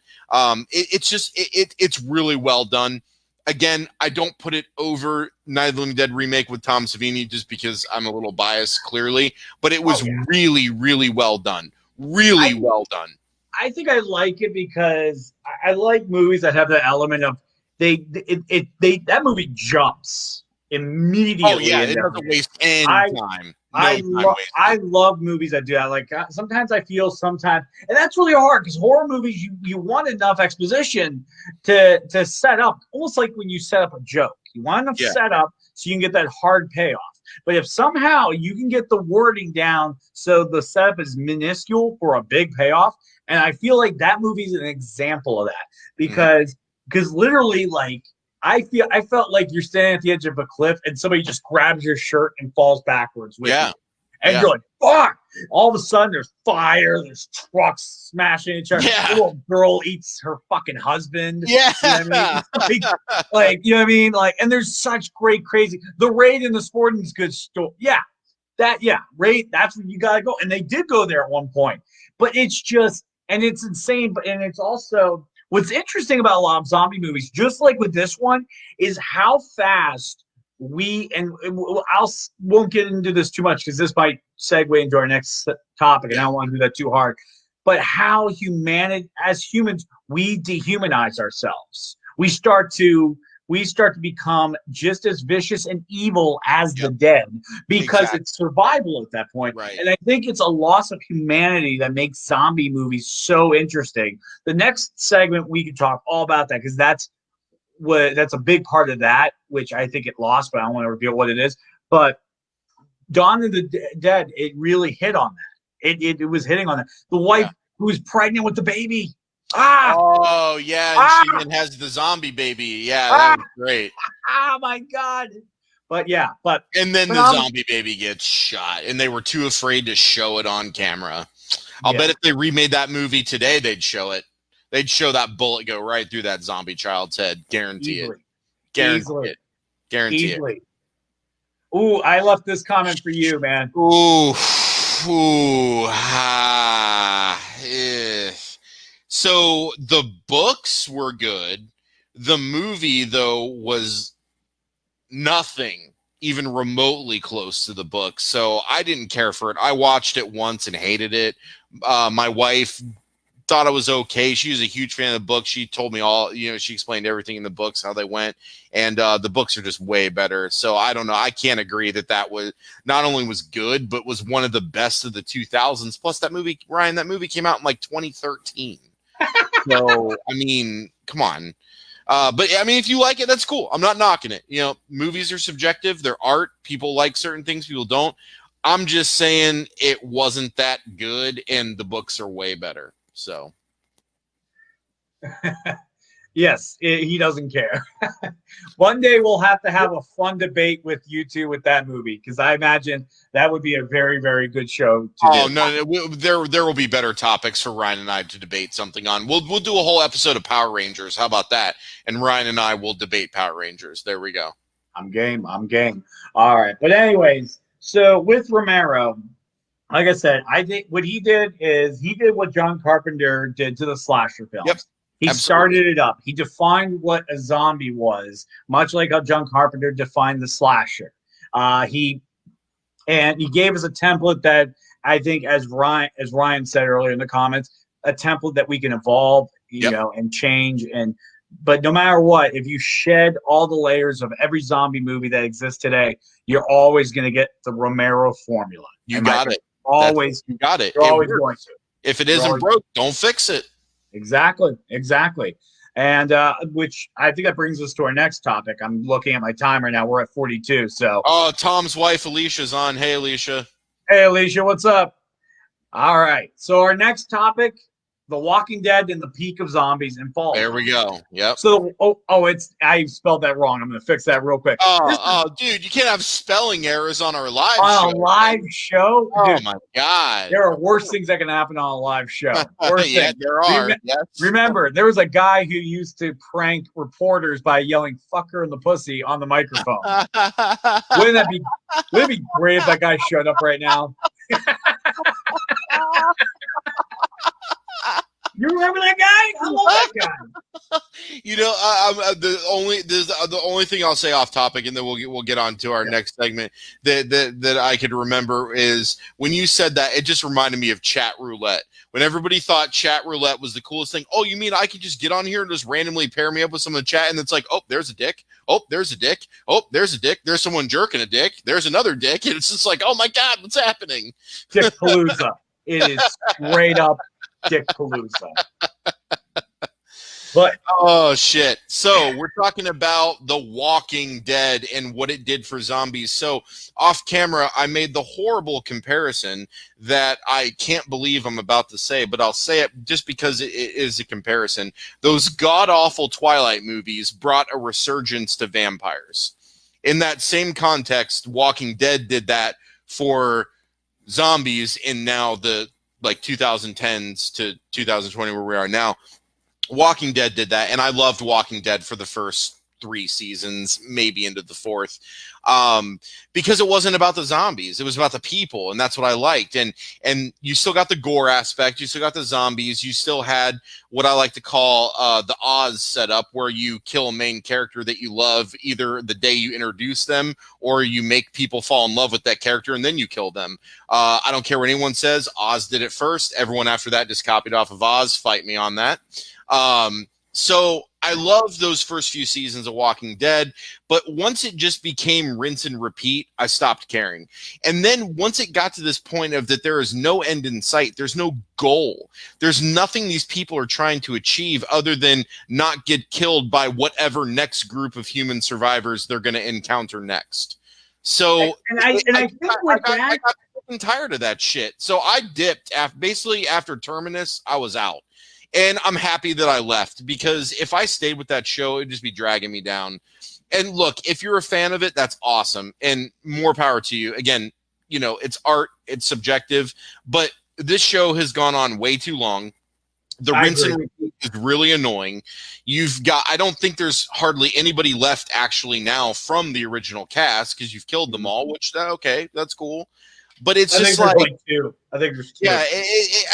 It's really well done. Again, I don't put it over Night of the Living Dead remake with Tom Savini just because I'm a little biased, clearly. But it was really, really well done. Really well done. I think I like it because I like movies that have the element of that movie jumps immediately. Oh yeah, it doesn't waste any time. I love movies that do that. Like sometimes I feel and that's really hard because horror movies you want enough exposition to set up, almost like when you set up a joke. You want enough setup so you can get that hard payoff. But if somehow you can get the wording down so the setup is minuscule for a big payoff, and I feel like that movie is an example of that because literally, like, I felt like you're standing at the edge of a cliff and somebody just grabs your shirt and falls backwards with you. And you're like, fuck! All of a sudden, there's fire, there's trucks smashing each other. Yeah. The little girl eats her fucking husband. Yeah. You know what I mean? like, you know what I mean? Like, and there's such great, crazy. The Raid in the Sporting's good story. Raid, that's where you gotta go. And they did go there at one point. But it's just, and it's insane, and it's also, what's interesting about a lot of zombie movies, just like with this one, is how fast won't get into this too much because this might segue into our next topic, and I don't want to do that too hard. But how as humans, we dehumanize ourselves. We start to become just as vicious and evil as the dead because it's survival at that point. Right. And I think it's a loss of humanity that makes zombie movies so interesting. The next segment we can talk all about that because that's a big part of that, which I think it lost, but I don't want to reveal what it is. But Dawn of the Dead, it really hit on that. It was hitting on that. The wife who was pregnant with the baby. Oh yeah, and she then has the zombie baby. Yeah, that was great. Oh my god. But and then the zombie baby gets shot, and they were too afraid to show it on camera. I'll bet if they remade that movie today, they'd show it. They'd show that bullet go right through that zombie child's head. Guarantee it. Guarantee it. Guarantee it. Ooh, I left this comment for you, man. So the books were good. The movie, though, was nothing even remotely close to the book. So I didn't care for it. I watched it once and hated it. My wife thought it was okay. She was a huge fan of the book. She told me all, she explained everything in the books, how they went. And the books are just way better. So I don't know. I can't agree that was not only was good, but was one of the best of the 2000s. Plus that movie, Ryan, that movie came out in like 2013. So, I mean, come on. But I mean, if you like it, that's cool. I'm not knocking it. Movies are subjective. They're art. People like certain things. People don't. I'm just saying it wasn't that good, and the books are way better. So. Yes, he doesn't care. One day we'll have to have a fun debate with you two with that movie, because I imagine that would be a very, very good show to do. No, there will be better topics for Ryan and I to debate something on. We'll do a whole episode of Power Rangers. How about that? And Ryan and I will debate Power Rangers. There we go. I'm game. All right. But anyways, so with Romero, like I said, I think what he did is he did what John Carpenter did to the slasher films. Yep. He started it up. He defined what a zombie was, much like how John Carpenter defined the slasher. He gave us a template that I think, as Ryan said earlier in the comments, a template that we can evolve, and change. But no matter what, if you shed all the layers of every zombie movie that exists today, you're always going to get the Romero formula. You got it. Always. You got it. You're always going to. If it isn't broke, don't fix it. Exactly. And which I think that brings us to our next topic. I'm looking at my timer now. We're at 42. So. Oh, Tom's wife Alicia's on. Hey, Alicia. Hey, Alicia. What's up? All right. So our next topic: The Walking Dead and the peak of zombies in fall. There we go. Yep. So, I spelled that wrong. I'm going to fix that real quick. Dude, you can't have spelling errors on our live show. On a live show? Oh, dude, my God. There are worse things that can happen on a live show. Yeah, there are. Remember, there was a guy who used to prank reporters by yelling "fucker" in the pussy on the microphone. Wouldn't it be great if that guy showed up right now? You remember that guy? I love that guy. The only thing I'll say off topic, and then we'll get on to our next segment that I could remember is when you said that, it just reminded me of chat roulette. When everybody thought chat roulette was the coolest thing. Oh, you mean I could just get on here and just randomly pair me up with someone in chat, and it's like, oh, there's a dick. Oh, there's a dick. Oh, there's a dick. There's someone jerking a dick. There's another dick. And it's just like, oh my God, what's happening? Dick Palooza. It is straight up Dick Palooza. But oh shit. So we're talking about The Walking Dead and what it did for zombies. So off camera, I made the horrible comparison that I can't believe I'm about to say, but I'll say it just because it is a comparison. Those god-awful Twilight movies brought a resurgence to vampires. In that same context, Walking Dead did that for zombies in now the 2010s to 2020 where we are now. Walking Dead did that, and I loved Walking Dead for the first 3 seasons, maybe into the 4th, because it wasn't about the zombies. It was about the people, and that's what I liked. And you still got the gore aspect. You still got the zombies. You still had what I like to call the Oz setup, where you kill a main character that you love either the day you introduce them or you make people fall in love with that character and then you kill them. I don't care what anyone says. Oz did it first. Everyone after that just copied off of Oz. Fight me on that. So I loved those first few seasons of Walking Dead, but once it just became rinse and repeat, I stopped caring. And then once it got to this point of that there is no end in sight, there's no goal, there's nothing these people are trying to achieve other than not get killed by whatever next group of human survivors they're going to encounter next. So I think with that, I got fucking tired of that shit. So I dipped basically after Terminus. I was out, and I'm happy that I left, because if I stayed with that show, it'd just be dragging me down. And look, if you're a fan of it, that's awesome, and more power to you. Again, you know, it's art, it's subjective, but this show has gone on way too long. The rinse and repeat is really annoying. You've got, I don't think there's hardly anybody left actually now from the original cast, because you've killed them all, which, okay, that's cool. But it's just like two. I think there's two. Yeah,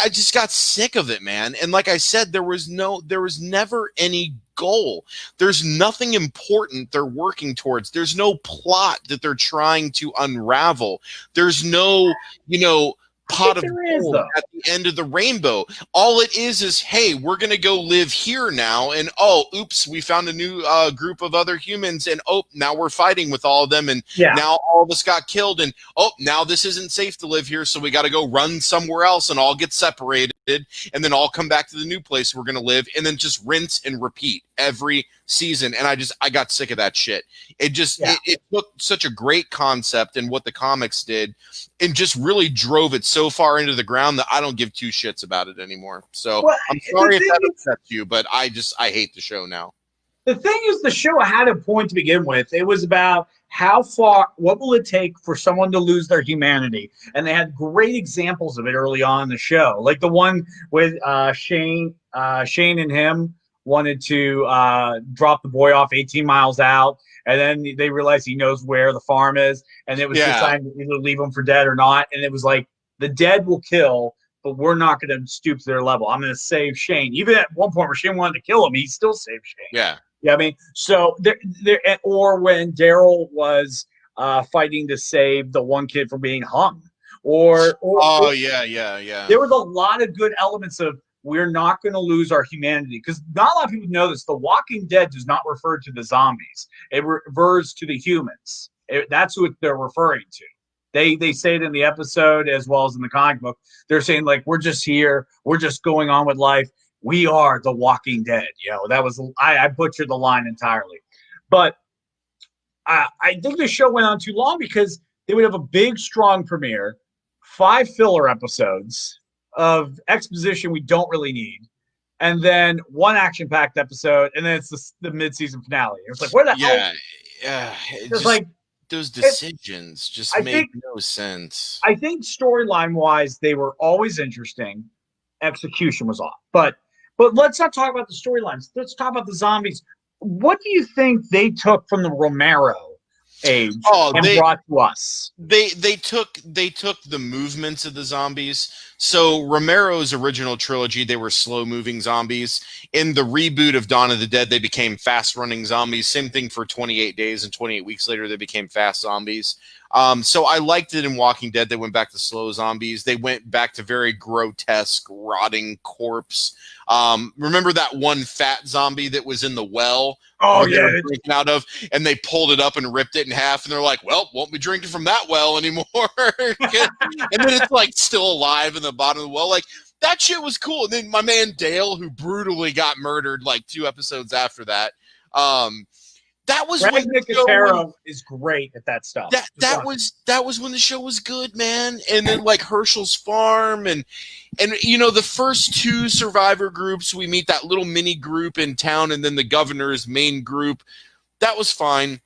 I just got sick of it, man. And like I said, there was never any goal. There's nothing important they're working towards. There's no plot that they're trying to unravel. There's no, pot of gold at the end of the rainbow. All it is, hey, we're going to go live here now. And, oh, oops, we found a new group of other humans. And, oh, now we're fighting with all of them. And now all of us got killed. And, oh, now this isn't safe to live here. So we got to go run somewhere else and all get separated. And then all come back to the new place we're going to live. And then just rinse and repeat every season. And I got sick of that shit. It just, it took such a great concept and what the comics did and just really drove it so far into the ground that I don't give two shits about it anymore. So I'm sorry if that upsets you, but I hate the show now. The thing is, the show had a point to begin with. It was about what will it take for someone to lose their humanity? And they had great examples of it early on in the show. Like the one with Shane and him wanted to drop the boy off 18 miles out. And then they realized he knows where the farm is. And it was deciding to either leave him for dead or not. And it was like, the dead will kill, but we're not going to stoop to their level. I'm going to save Shane. Even at one point where Shane wanted to kill him, he still saved Shane. Yeah. Yeah, I mean, so or when Daryl was fighting to save the one kid from being hung, or yeah. There was a lot of good elements of we're not going to lose our humanity, because not a lot of people know this. The Walking Dead does not refer to the zombies; it refers to the humans. That's what they're referring to. They say it in the episode as well as in the comic book. They're saying like, we're just here, we're just going on with life. We are the Walking Dead. That was, I butchered the line entirely. But I think the show went on too long because they would have a big, strong premiere, 5 filler episodes of exposition we don't really need, and then 1 action-packed episode, and then it's the mid-season finale. It's like, where the hell? Yeah. Just like those decisions just make no sense. I think storyline-wise, they were always interesting. Execution was off. But let's not talk about the storylines. Let's talk about the zombies. What do you think they took from the Romero age brought to us? They took the movements of the zombies. So Romero's original trilogy, they were slow-moving zombies. In the reboot of Dawn of the Dead, they became fast-running zombies. Same thing for 28 Days, and 28 weeks later, they became fast zombies. So I liked it in Walking Dead. They went back to slow zombies. They went back to very grotesque, rotting corpse. Remember that one fat zombie that was in the well? Oh, yeah. Drinking out of, and they pulled it up and ripped it in half, and they're like, well, won't be drinking from that well anymore. And then it's like still alive in the bottom of the well. Like, that shit was cool. And then my man Dale, who brutally got murdered like 2 episodes after that. That was when Nicotero is great at that stuff. That was when the show was good, man. And then like Herschel's Farm and the first 2 survivor groups, we meet that little mini group in town, and then the governor's main group. That was fine.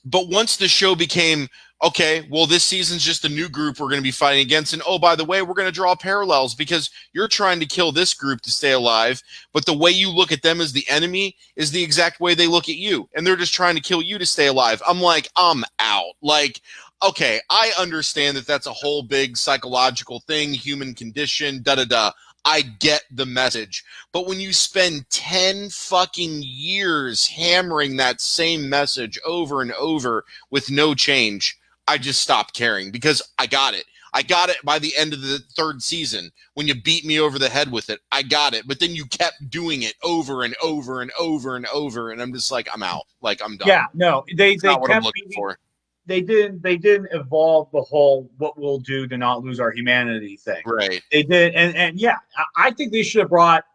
But once the show became, okay, well, this season's just a new group we're going to be fighting against. And, oh, by the way, we're going to draw parallels because you're trying to kill this group to stay alive. But the way you look at them as the enemy is the exact way they look at you. And they're just trying to kill you to stay alive. I'm like, I'm out. Like, okay, I understand that that's a whole big psychological thing, human condition, da-da-da. I get the message. But when you spend 10 fucking years hammering that same message over and over with no change, I just stopped caring because I got it. I got it by the end of the 3rd season when you beat me over the head with it. I got it. But then you kept doing it over and over and over and over. And I'm just like, I'm out. Like, I'm done. Yeah, no, they not what I'm kept looking for. They didn't evolve the whole what we'll do to not lose our humanity thing. Right. They did, and yeah, I think they should have brought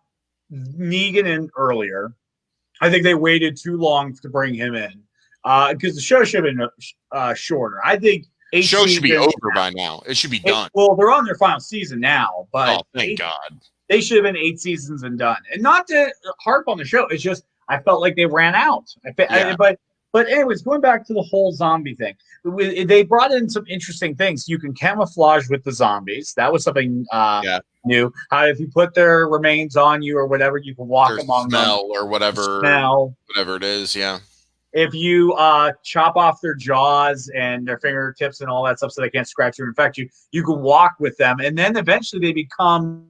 Negan in earlier. I think they waited too long to bring him in. because the show should have been shorter. I think The show should be over by now. It should be done. Well, they're on their final season now, but thank God. They should have been 8 seasons and done. And not to harp on the show, it's just I felt like they ran out. But anyways, going back to the whole zombie thing, they brought in some interesting things. You can camouflage with the zombies. That was something new. If you put their remains on you or whatever, you can walk among them. Or whatever. Whatever it is, yeah. If you chop off their jaws and their fingertips and all that stuff so they can't scratch you or infect you, you can walk with them. And then eventually they become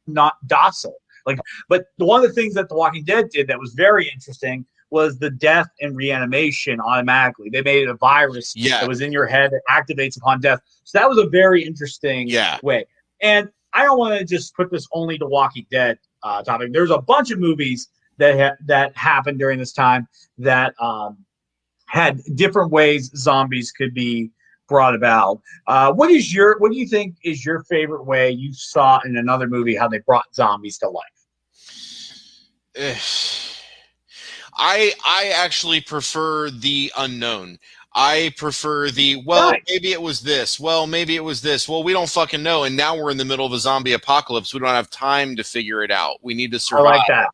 not docile. But one of the things that The Walking Dead did that was very interesting was the death and reanimation automatically. They made it a virus that was in your head that activates upon death. So that was a very interesting way. And I don't want to just put this only to Walking Dead topic. There's a bunch of movies that happened during this time that had different ways zombies could be brought about. What do you think is your favorite way you saw in another movie how they brought zombies to life? I actually prefer the unknown. I prefer maybe it was this. Well, maybe it was this. Well, we don't fucking know. And now we're in the middle of a zombie apocalypse. We don't have time to figure it out. We need to survive. I like that.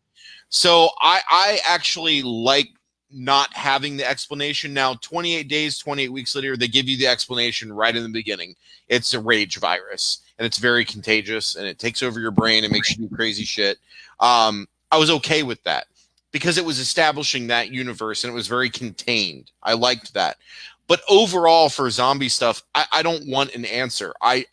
So I actually like not having the explanation. Now, 28 days, 28 weeks later, they give you the explanation right in the beginning. It's a rage virus, and it's very contagious, and it takes over your brain and makes you do crazy shit. I was okay with that because it was establishing that universe, and it was very contained. I liked that. But overall, for zombie stuff, I don't want an answer. I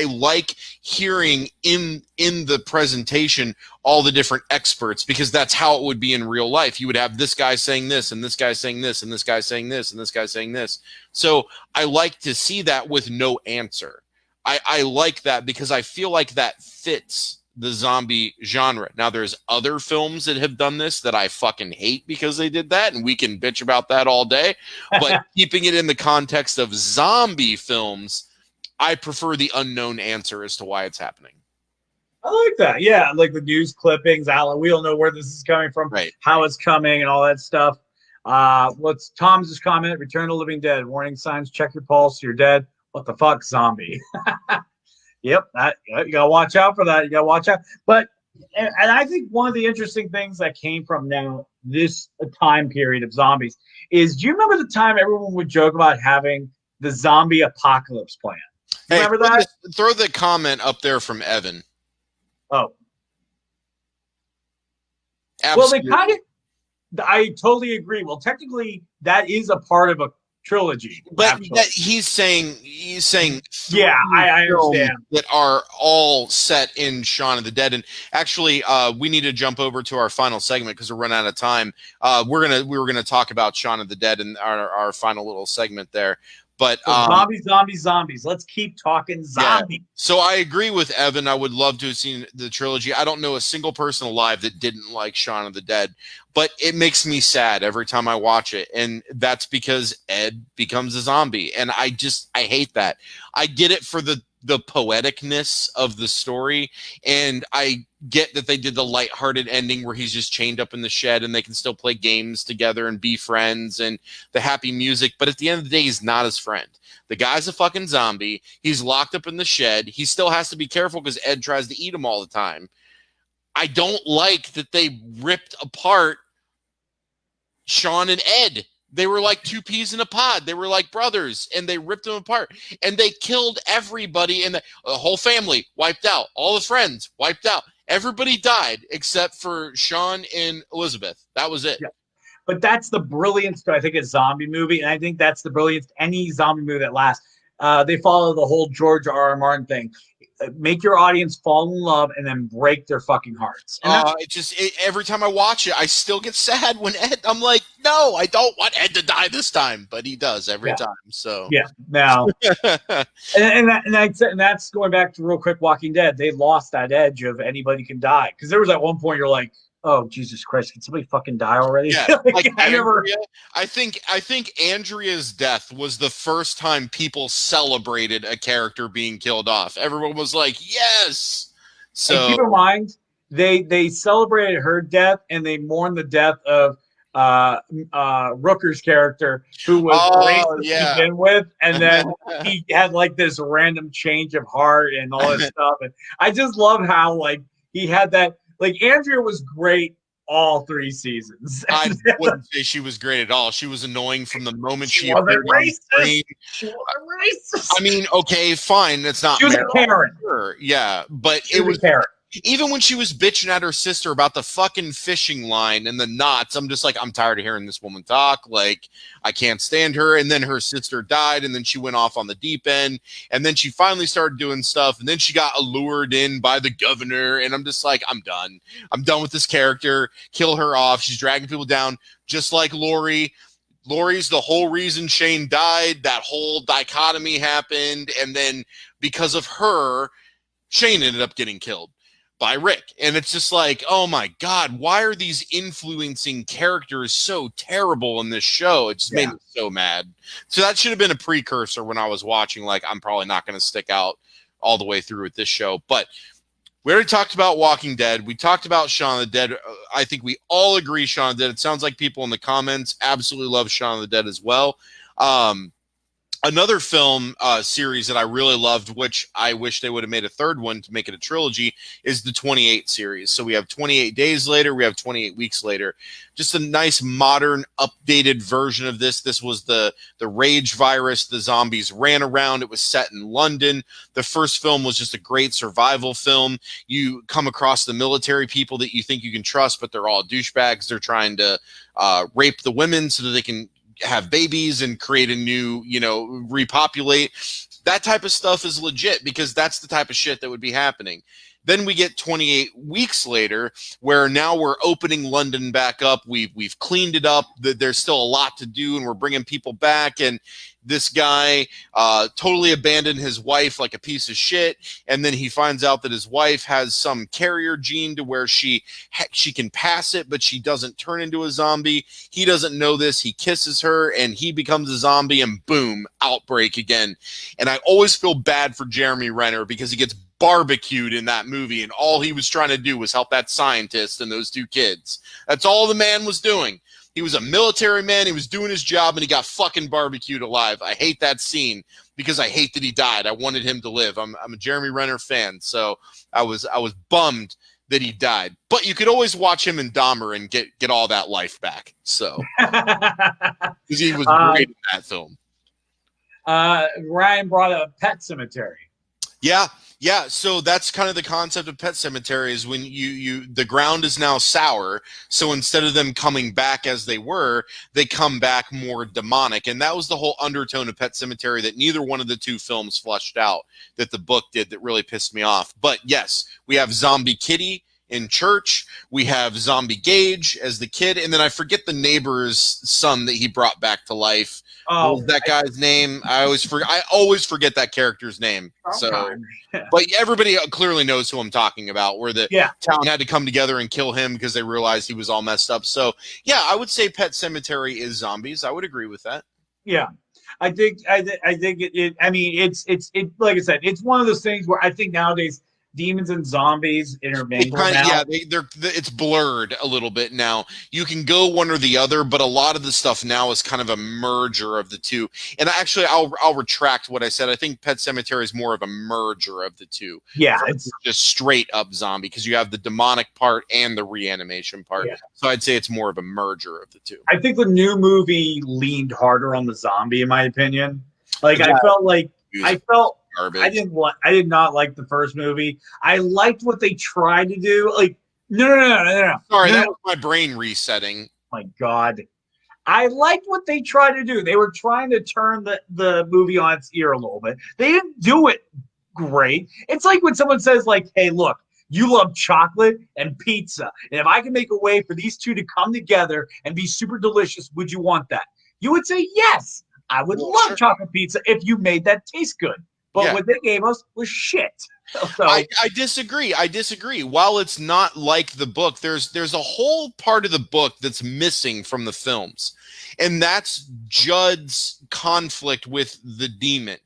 like hearing in the presentation all the different experts, because that's how it would be in real life. You would have this guy saying this, and this guy saying this, and this guy saying this, and this guy saying this. So I like to see that with no answer. I like that because I feel like that fits the zombie genre. Now, there's other films that have done this that I fucking hate because they did that, and we can bitch about that all day. But keeping it in the context of zombie films, I prefer the unknown answer as to why it's happening. I like that. Yeah, like the news clippings. We don't know where this is coming from, how it's coming, and all that stuff. What's Tom's comment? Return to Living Dead. Warning signs. Check your pulse. You're dead. What the fuck, zombie? Yep, you gotta watch out for that. You gotta watch out. But and I think one of the interesting things that came from now this time period of zombies is, do you remember the time everyone would joke about having the zombie apocalypse plan? Remember that? Throw the comment up there from Evan. Oh, absolutely. Well, they kind of. I totally agree. Well, technically, that is a part of a trilogy, but he's saying I understand that are all set in Shaun of the Dead. And actually we need to jump over to our final segment because we're running out of time. We were gonna talk about Shaun of the Dead in our final little segment there. But zombies. Let's keep talking zombies. Yeah. So I agree with Evan. I would love to have seen the trilogy. I don't know a single person alive that didn't like Shaun of the Dead, but it makes me sad every time I watch it. And that's because Ed becomes a zombie. And I hate that. I get it for the poeticness of the story, and I get that they did the lighthearted ending where he's just chained up in the shed and they can still play games together and be friends and the happy music, but at the end of the day, he's not his friend. The guy's a fucking zombie. He's locked up in the shed. He still has to be careful because Ed tries to eat him all the time. I don't like that they ripped apart Shaun and Ed. They were like two peas in a pod. They were like brothers, and they ripped them apart. And they killed everybody, and the whole family wiped out. All the friends wiped out. Everybody died except for Shaun and Elizabeth. That was it. Yeah. But that's the brilliance to, I think, a zombie movie, and I think that's the brilliance to any zombie movie that lasts. They follow the whole George R.R. Martin thing. Make your audience fall in love and then break their fucking hearts. And every time I watch it, I still get sad when I'm like, no, I don't want Ed to die this time, but he does every time. So yeah, now and that's going back to real quick. Walking Dead, they lost that edge of anybody can die, because there was at one point you're like, oh Jesus Christ, can somebody fucking die already? Yeah, like Andrea, I think Andrea's death was the first time people celebrated a character being killed off. Everyone was like, yes. So and keep in mind, they celebrated her death and they mourned the death of Rooker's character, who was racist to begin with, and then he had like this random change of heart and all this stuff. And I just love how like he had that. Like Andrea was great all 3 seasons. I wouldn't say she was great at all. She was annoying from the moment she wasn't racist. She wasn't racist. I mean, okay, fine. That's not. She was a Karen. Sure, yeah, but it was Karen. Even when she was bitching at her sister about the fucking fishing line and the knots, I'm just like, I'm tired of hearing this woman talk. Like, I can't stand her. And then her sister died, and then she went off on the deep end, and then she finally started doing stuff, and then she got allured in by the governor, and I'm just like, I'm done. I'm done with this character. Kill her off. She's dragging people down, just like Lori. Lori's the whole reason Shane died. That whole dichotomy happened, and then because of her, Shane ended up getting killed by Rick. And it's just like, oh my God, why are these influencing characters so terrible in this show? It just made me so mad. So that should have been a precursor when I was watching. Like, I'm probably not going to stick out all the way through with this show. But we already talked about Walking Dead. We talked about Shaun of the Dead. I think we all agree Shaun of the Dead. It sounds like people in the comments absolutely love Shaun of the Dead as well. Another film series that I really loved, which I wish they would have made a third one to make it a trilogy, is the 28 series. So we have 28 Days Later, we have 28 Weeks Later. Just a nice, modern, updated version of this. This was the rage virus. The zombies ran around. It was set in London. The first film was just a great survival film. You come across the military people that you think you can trust, but they're all douchebags. They're trying to rape the women so that they can have babies and create a new, repopulate. That type of stuff is legit because that's the type of shit that would be happening. Then we get 28 Weeks Later, where now we're opening London back up. We've cleaned it up. There's still a lot to do, and we're bringing people back. And this guy totally abandoned his wife like a piece of shit, and then he finds out that his wife has some carrier gene to where she can pass it, but she doesn't turn into a zombie. He doesn't know this. He kisses her, and he becomes a zombie, and boom, outbreak again. And I always feel bad for Jeremy Renner because he gets barbecued in that movie, and all he was trying to do was help that scientist and those 2 kids. That's all the man was doing. He was a military man. He was doing his job, and he got fucking barbecued alive. I hate that scene because I hate that he died. I wanted him to live. I'm a Jeremy Renner fan, so I was bummed that he died. But you could always watch him in Dahmer and get all that life back. So because he was great in that film. Ryan brought up Pet Cemetery. Yeah, so that's kind of the concept of Pet Cemetery is when the ground is now sour, so instead of them coming back as they were, they come back more demonic. And that was the whole undertone of Pet Cemetery that neither one of the 2 films fleshed out that the book did that really pissed me off. But yes, we have Zombie Kitty in church. We have Zombie Gage as the kid, and then I forget the neighbor's son that he brought back to life. What was that guy's name? I always forget that character's name. So, but everybody clearly knows who I'm talking about. Where the town had to come together and kill him because they realized he was all messed up. So, yeah, I would say Pet Cemetery is zombies. I would agree with that. Yeah, I think it. I mean, it's like I said, it's one of those things where I think nowadays demons and zombies intermingle now. Yeah, it's blurred a little bit now. You can go one or the other, but a lot of the stuff now is kind of a merger of the 2. And actually, I'll retract what I said. I think Pet Cemetery is more of a merger of the 2. Yeah, it's just straight up zombie because you have the demonic part and the reanimation part. Yeah. So I'd say it's more of a merger of the 2. I think the new movie leaned harder on the zombie, in my opinion. Like I felt garbage. I did not like the first movie. I liked what they tried to do. Like, no. Sorry, that was my brain resetting. My God. I liked what they tried to do. They were trying to turn the movie on its ear a little bit. They didn't do it great. It's like when someone says, like, hey, look, you love chocolate and pizza. And if I can make a way for these 2 to come together and be super delicious, would you want that? You would say, yes, I would love chocolate pizza if you made that taste good. But what they gave us was shit. So, I disagree. While it's not like the book, there's a whole part of the book that's missing from the films. And that's Judd's conflict with the demon.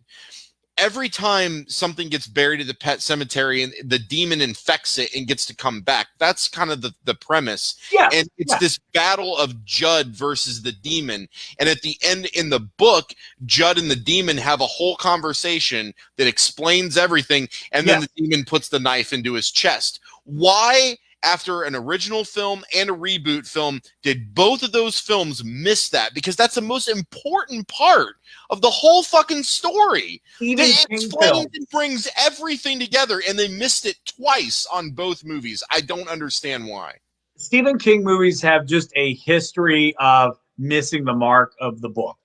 every time something gets buried at the pet cemetery and the demon infects it and gets to come back, that's kind of the premise. Yes, and it's this battle of Judd versus the demon. And at the end in the book, Judd and the demon have a whole conversation that explains everything, and then the demon puts the knife into his chest. Why, after an original film and a reboot film, did both of those films miss that? Because that's the most important part of the whole fucking story. It explains and brings everything together, and they missed it twice on both movies. I don't understand why. Stephen King movies have just a history of missing the mark of the book.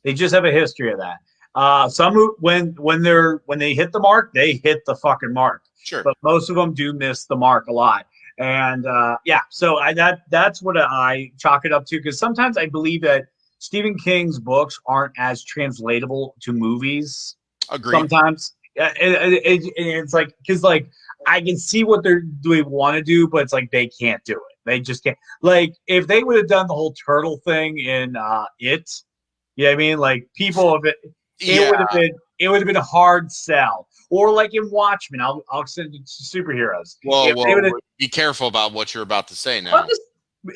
They just have a history of that. Some when they hit the mark, they hit the fucking mark. Sure. But most of them do miss the mark a lot. And so that's what I chalk it up to, because sometimes I believe that Stephen King's books aren't as translatable to movies. Agreed. Sometimes it's like, because like I can see what they want to do, but it's like they can't do it. They just can't. Like if they would have done the whole turtle thing in It, you know what I mean? Like people of it would have been a hard sell. Or like in Watchmen, I'll send it to superheroes. Whoa, be careful about what you're about to say now.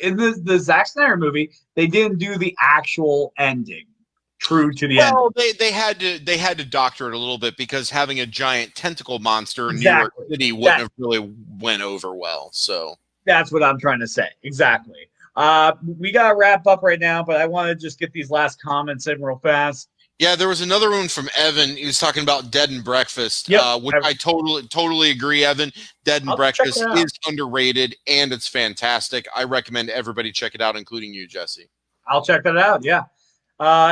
In the Zack Snyder movie, they didn't do the actual ending true to the end. Well, they had to doctor it a little bit, because having a giant tentacle monster in New York City wouldn't have really went over well. So that's what I'm trying to say. Exactly. We got to wrap up right now, but I want to just get these last comments in real fast. Yeah, there was another one from Evan. He was talking about Dead and Breakfast, which I totally agree, Evan. Dead and Breakfast is underrated, and it's fantastic. I recommend everybody check it out, including you, Jesse. I'll check that out, yeah.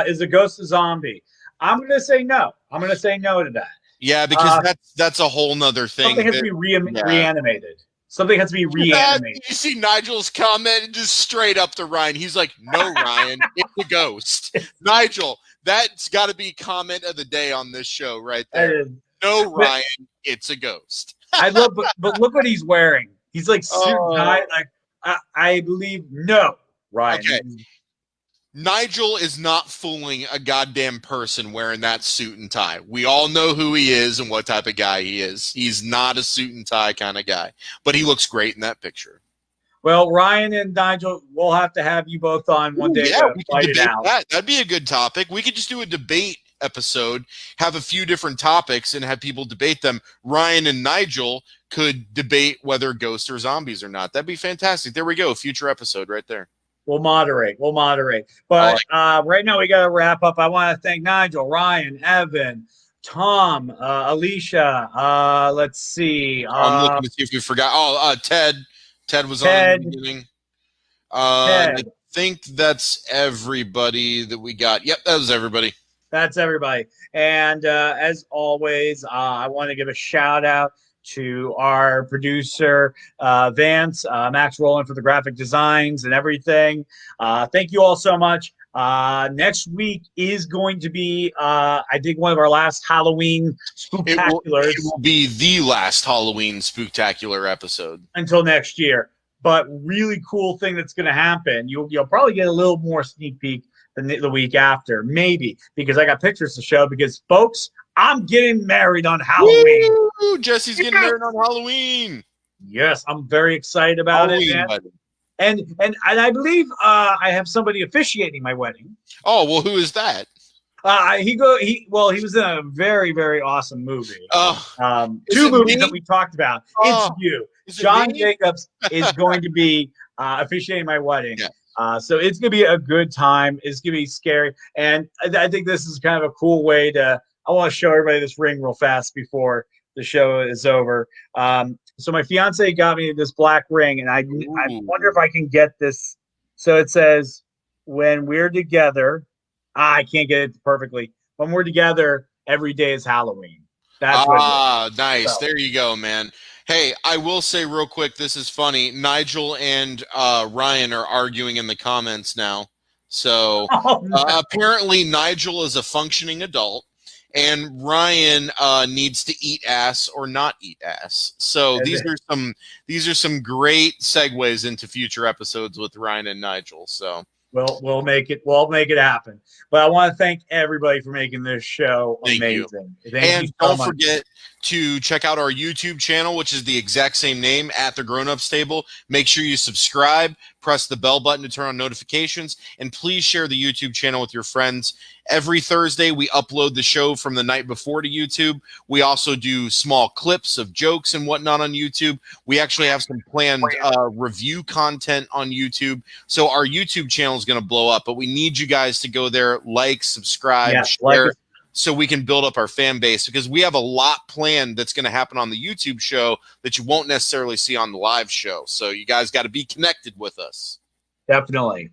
Is the ghost a zombie? I'm going to say no. I'm going to say no to that. Yeah, because that's a whole nother thing. Something has to be reanimated. Something has to be reanimated. You see Nigel's comment just straight up to Ryan. He's like, no, Ryan, it's a ghost. Nigel, that's got to be comment of the day on this show right there. No, Ryan, it's a ghost. I love, but look what he's wearing. He's like suit and tie. Like I believe no, Ryan. Okay. Nigel is not fooling a goddamn person wearing that suit and tie. We all know who he is and what type of guy he is. He's not a suit and tie kind of guy, but he looks great in that picture. Well, Ryan and Nigel, we'll have to have you both on one day to fight it out. That'd be a good topic. We could just do a debate episode, have a few different topics, and have people debate them. Ryan and Nigel could debate whether ghosts are zombies or not. That'd be fantastic. There we go. Future episode right there. We'll moderate. But right now we got to wrap up. I want to thank Nigel, Ryan, Evan, Tom, Alicia. Let's see. I'm looking to see if we forgot. Ted. Ted was on in the beginning. I think that's everybody that we got. Yep, that was everybody. That's everybody. And as always, I want to give a shout out to our producer, Vance, Max Rowland, for the graphic designs and everything. Thank you all so much. Next week is going to be, I think, one of our last Halloween Spooktaculars. It will be the last Halloween Spooktacular episode. Until next year. But really cool thing that's going to happen, you'll probably get a little more sneak peek than the week after, maybe, because I got pictures to show, because, folks, I'm getting married on Halloween. Woo! Jesse's getting married on Halloween. Yes, I'm very excied about it, man. And I believe I have somebody officiating my wedding. Oh, well, who is that? He was in a very, very awesome movie. Two movies that we talked about. It's you. John Jacobs is going to be officiating my wedding. Yeah. So it's going to be a good time. It's going to be scary. And I think this is kind of a cool way I want to show everybody this ring real fast before the show is over. So my fiance got me this black ring, and I wonder if I can get this. So it says, when we're together, I can't get it perfectly. When we're together, every day is Halloween. That's nice. So. There you go, man. Hey, I will say real quick, this is funny. Nigel and Ryan are arguing in the comments now. So apparently Nigel is a functioning adult, and Ryan needs to eat ass or not eat ass. So these are some great segues into future episodes with Ryan and Nigel. So We'll make it happen. But I want to thank everybody for making this show amazing. Thank you so don't much. Forget to check out our YouTube channel, which is the exact same name, at the Grown Ups Table. Make sure you subscribe, press the bell button to turn on notifications, and please share the YouTube channel with your friends. Every Thursday, we upload the show from the night before to YouTube. We also do small clips of jokes and whatnot on YouTube. We actually have some planned review content on YouTube. So our YouTube channel is going to blow up, but we need you guys to go there, like, subscribe, share, so we can build up our fan base, because we have a lot planned that's going to happen on the YouTube show that you won't necessarily see on the live show. So you guys got to be connected with us. Definitely.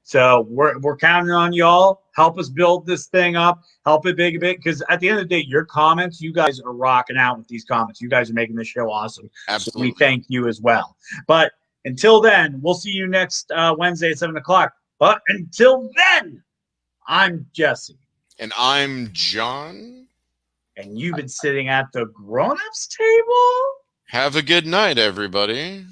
So we're counting on y'all. Help us build this thing up. Help it big a bit, because at the end of the day, your comments, you guys are rocking out with these comments. You guys are making this show awesome. Absolutely. So we thank you as well. But until then, we'll see you next Wednesday at 7 o'clock. But until then, I'm Jesse. And I'm John. And you've been sitting at the grown-ups table? Have a good night, everybody.